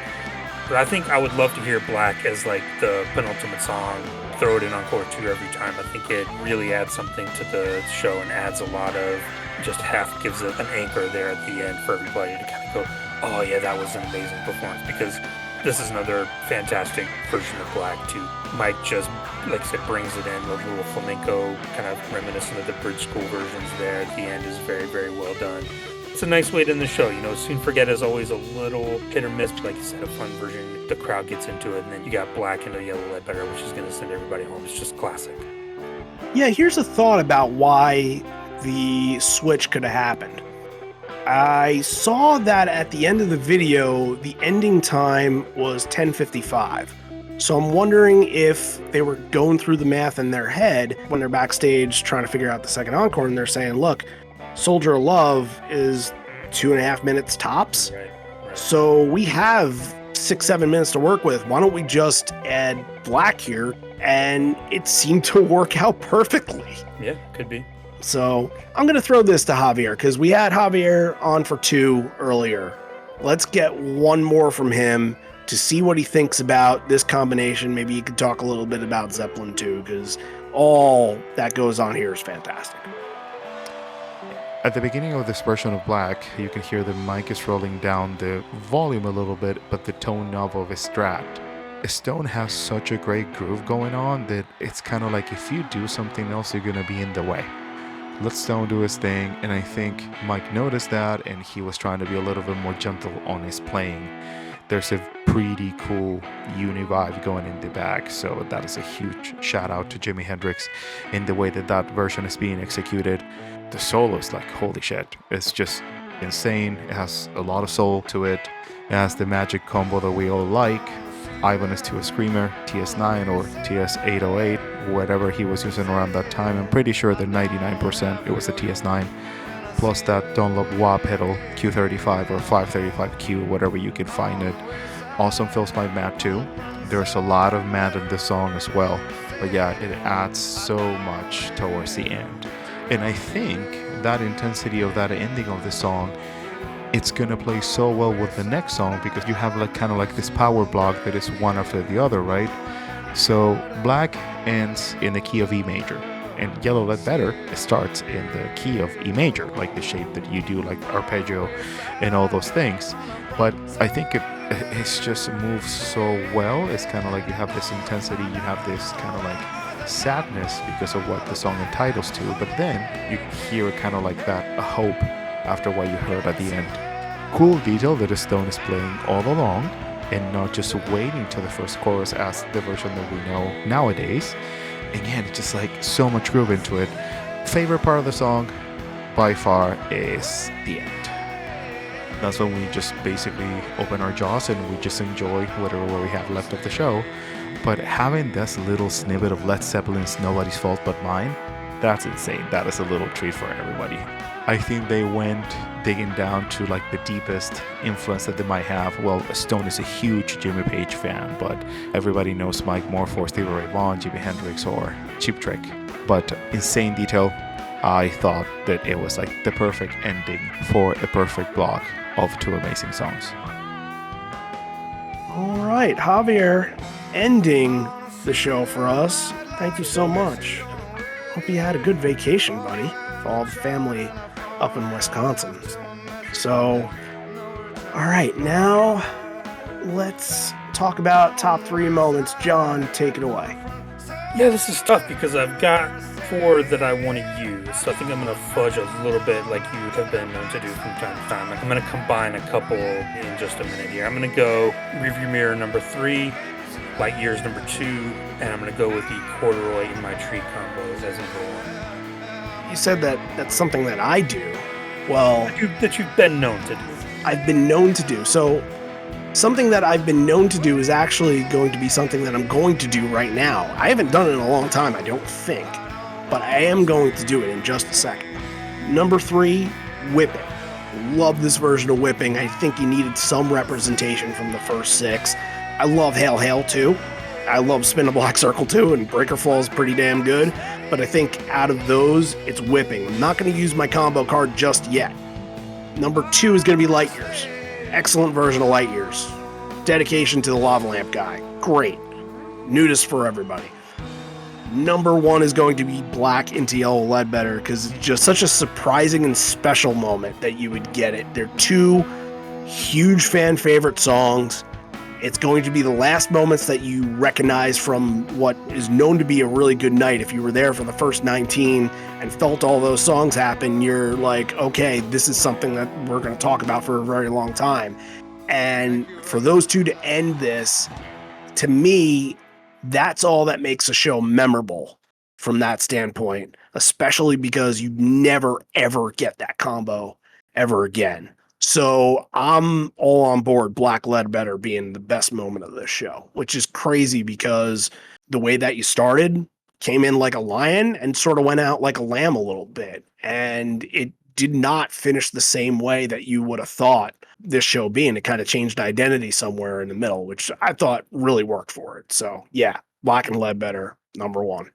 Speaker 3: But I think I would love to hear Black as like the penultimate song. Throw it in Encore 2 every time. I think it really adds something to the show and adds a lot of, just gives it an anchor there at the end for everybody to kind of go, oh yeah, that was an amazing performance. Because this is another fantastic version of Black too. Mike just, like I said, brings it in with a little flamenco, kind of reminiscent of the bridge school versions there at the end is very, very well done. It's a nice way to end the show. Soon Forget is always a little hit or miss, but like you said, a fun version. The crowd gets into it, and then you got Black into Yellow Ledbetter, which is going to send everybody home. It's just classic.
Speaker 1: Yeah, here's a thought about why the switch could have happened. I saw that at the end of the video, the ending time was 10:55. So I'm wondering if they were going through the math in their head when they're backstage trying to figure out the second encore, and they're saying, look, Soldier of Love is 2.5 minutes tops.
Speaker 3: Right.
Speaker 1: So we have 6-7 minutes to work with. Why don't we just add Black here? And it seemed to work out perfectly.
Speaker 3: Yeah, could be.
Speaker 1: So I'm going to throw this to Javier because we had Javier on for 2 earlier. Let's get one more from him to see what he thinks about this combination. Maybe you could talk a little bit about Zeppelin too, because all that goes on here is fantastic.
Speaker 6: At the beginning of this version of Black, you can hear the mic is rolling down the volume a little bit, but the tone knob of his Strat. Stone has such a great groove going on that it's kind of like if you do something else, you're going to be in the way. Let Stone do his thing, and I think Mike noticed that, and he was trying to be a little bit more gentle on his playing. There's a pretty cool uni vibe going in the back, so that is a huge shout out to Jimi Hendrix in the way that version is being executed. The solo is like, holy shit, it's just insane. It has a lot of soul to it. It has the magic combo that we all like. Ivan is to a Screamer, TS9 or TS808, whatever he was using around that time. I'm pretty sure that 99% it was a TS9. Plus that Dunlop wah pedal, Q35 or 535Q, whatever you can find it. Awesome fills by Matt too. There's a lot of Matt in this song as well. But yeah, it adds so much towards the end. And I think that intensity of that ending of the song, it's gonna play so well with the next song because you have like kind of like this power block that is one after the other, right? So Black ends in the key of E major, and Yellow Ledbetter starts in the key of E major, like the shape that you do, like arpeggio and all those things. But I think it's just moves so well. It's kind of like you have this intensity, you have this kind of like sadness because of what the song entitles to, but then you hear kind of like that a hope after what you heard at the end. Cool detail that Stone is playing all along and not just waiting till the first chorus as the version that we know nowadays. Again, it's just like so much groove into it. Favorite part of the song by far is the end. That's when we just basically open our jaws and we just enjoy whatever we have left of the show. But having this little snippet of Led Zeppelin's Nobody's Fault But Mine, that's insane. That is a little treat for everybody. I think they went digging down to like the deepest influence that they might have. Well, Stone is a huge Jimmy Page fan, but everybody knows Mike more for Stevie Ray Vaughan, Jimi Hendrix, or Cheap Trick. But insane detail. I thought that it was like the perfect ending for a perfect block of 2 amazing songs.
Speaker 1: All right, Javier, ending the show for us. Thank you so much. Hope you had a good vacation, buddy, for all the family up in Wisconsin. So, all right, now let's talk about top 3 moments. John, take it away.
Speaker 3: Yeah, this is tough because I've got 4 that I want to use, so I think I'm going to fudge a little bit like you have been known to do from time to time. I'm going to combine a couple in just a minute here. I'm going to go Rearviewmirror number 3, Light Years number 2, and I'm going to go with the Corduroy in My Tree combos as number 1.
Speaker 1: you said that that's something that I do. Well,
Speaker 3: That you've been known to do.
Speaker 1: I've been known to do. So something that I've been known to do is actually going to be something that I'm going to do right now. I haven't done it in a long time, I don't think, but I am going to do it in just a second. Number 3, whipping. Love this version of whipping. I think you needed some representation from the first 6. I love Hail Hail too. I love Spin a Black Circle too, and Breakerfall is pretty damn good. But I think out of those, it's whipping. I'm not going to use my combo card just yet. Number 2 is going to be Light Years. Excellent version of Light Years. Dedication to the Lava Lamp guy. Great. Nudist for everybody. Number 1 is going to be Black into Yellow Ledbetter, because it's just such a surprising and special moment that you would get it. They're 2 huge fan favorite songs. It's going to be the last moments that you recognize from what is known to be a really good night. If you were there for the first 19 and felt all those songs happen, you're like, okay, this is something that we're going to talk about for a very long time. And for those 2 to end this, to me, that's all that makes a show memorable from that standpoint, especially because you never, ever get that combo ever again. So I'm all on board Black Ledbetter being the best moment of this show, which is crazy because the way that you started came in like a lion and sort of went out like a lamb a little bit. And it did not finish the same way that you would have thought this show being. It kind of changed identity somewhere in the middle, which I thought really worked for it. So yeah, Black and Ledbetter, number 1.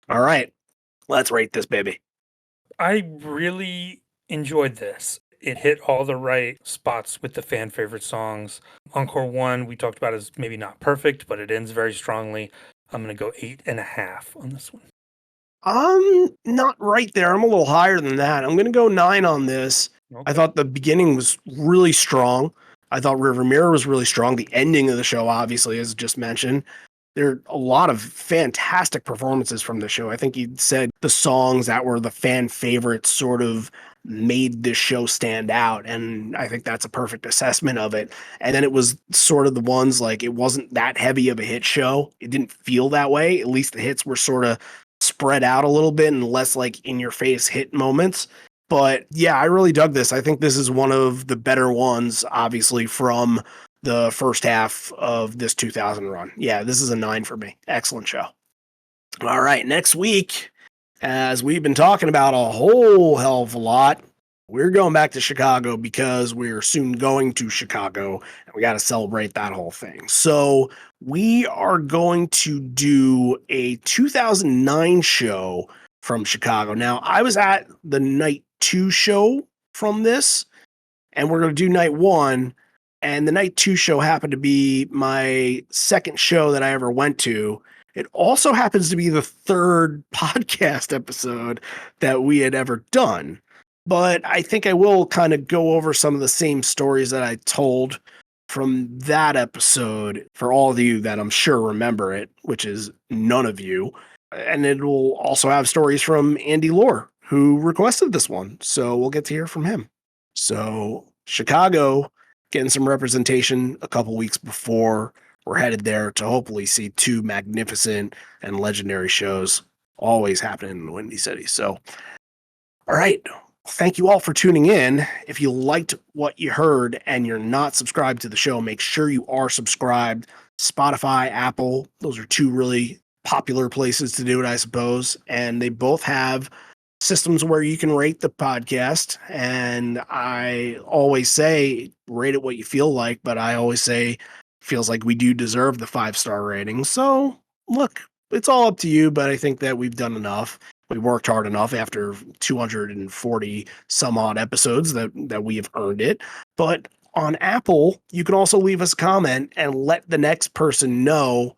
Speaker 1: All right, let's rate this baby.
Speaker 3: I really enjoyed this. It hit all the right spots with the fan favorite songs. Encore 1, we talked about as maybe not perfect, but it ends very strongly. I'm going to go 8.5 on this one.
Speaker 1: I'm not right there. I'm a little higher than that. I'm going to go 9 on this.
Speaker 3: Okay.
Speaker 1: I thought the beginning was really strong. I thought Rearviewmirror was really strong. The ending of the show, obviously, as just mentioned. There are a lot of fantastic performances from the show. I think you said the songs that were the fan favorites sort of made this show stand out. And I think that's a perfect assessment of it. And then it was sort of the ones like it wasn't that heavy of a hit show. It didn't feel that way. At least the hits were sort of spread out a little bit and less like in your face hit moments. But yeah, I really dug this. I think this is one of the better ones, obviously, from the first half of this 2000 run. Yeah, this is a 9 for me. Excellent show. All right, next week, as we've been talking about a whole hell of a lot, we're going back to Chicago because we're soon going to Chicago and we got to celebrate that whole thing. So we are going to do a 2009 show from Chicago. Now, I was at the night 2 show from this, and we're going to do night 1. And the night 2 show happened to be my second show that I ever went to. It also happens to be the 3rd podcast episode that we had ever done. But I think I will kind of go over some of the same stories that I told from that episode for all of you that I'm sure remember it, which is none of you. And it will also have stories from Andy Lohr, who requested this one. So we'll get to hear from him. So Chicago, getting some representation a couple weeks before we're headed there to hopefully see 2 magnificent and legendary shows always happening in the Windy City. So, all right. Thank you all for tuning in. If you liked what you heard and you're not subscribed to the show, make sure you are subscribed. Spotify, Apple, those are 2 really popular places to do it, I suppose. And they both have systems where you can rate the podcast. And I always say, rate it what you feel like, but I always say, feels like we do deserve the 5-star rating. So look, it's all up to you, but I think that we've done enough. We worked hard enough after 240 some odd episodes that we have earned it. But on Apple, you can also leave us a comment and let the next person know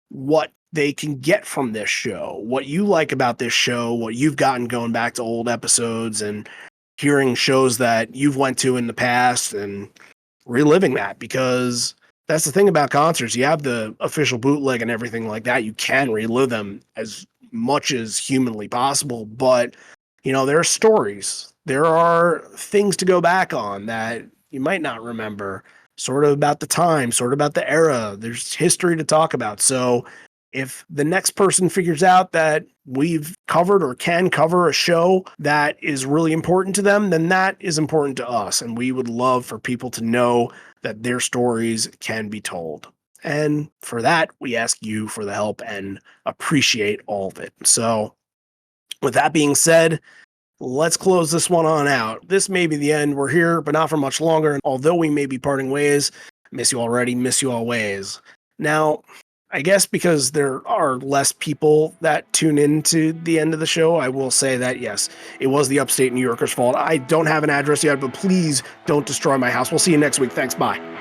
Speaker 1: what they can get from this show, what you like about this show, what you've gotten going back to old episodes and hearing shows that you've went to in the past and reliving that, because that's the thing about concerts. You have the official bootleg and everything like that. You can relive them as much as humanly possible, but you know, there are stories. There are things to go back on that you might not remember, sort of about the time, sort of about the era. There's history to talk about. So If the next person figures out that we've covered or can cover a show that is really important to them, then that is important to us. And we would love for people to know that their stories can be told. And for that, we ask you for the help and appreciate all of it. So with that being said, let's close this one on out. This may be the end. We're here, but not for much longer. And although we may be parting ways, miss you already, miss you always. Now, I guess because there are less people that tune into the end of the show, I will say that, yes, it was the upstate New Yorkers' fault. I don't have an address yet, but please don't destroy my house. We'll see you next week. Thanks. Bye.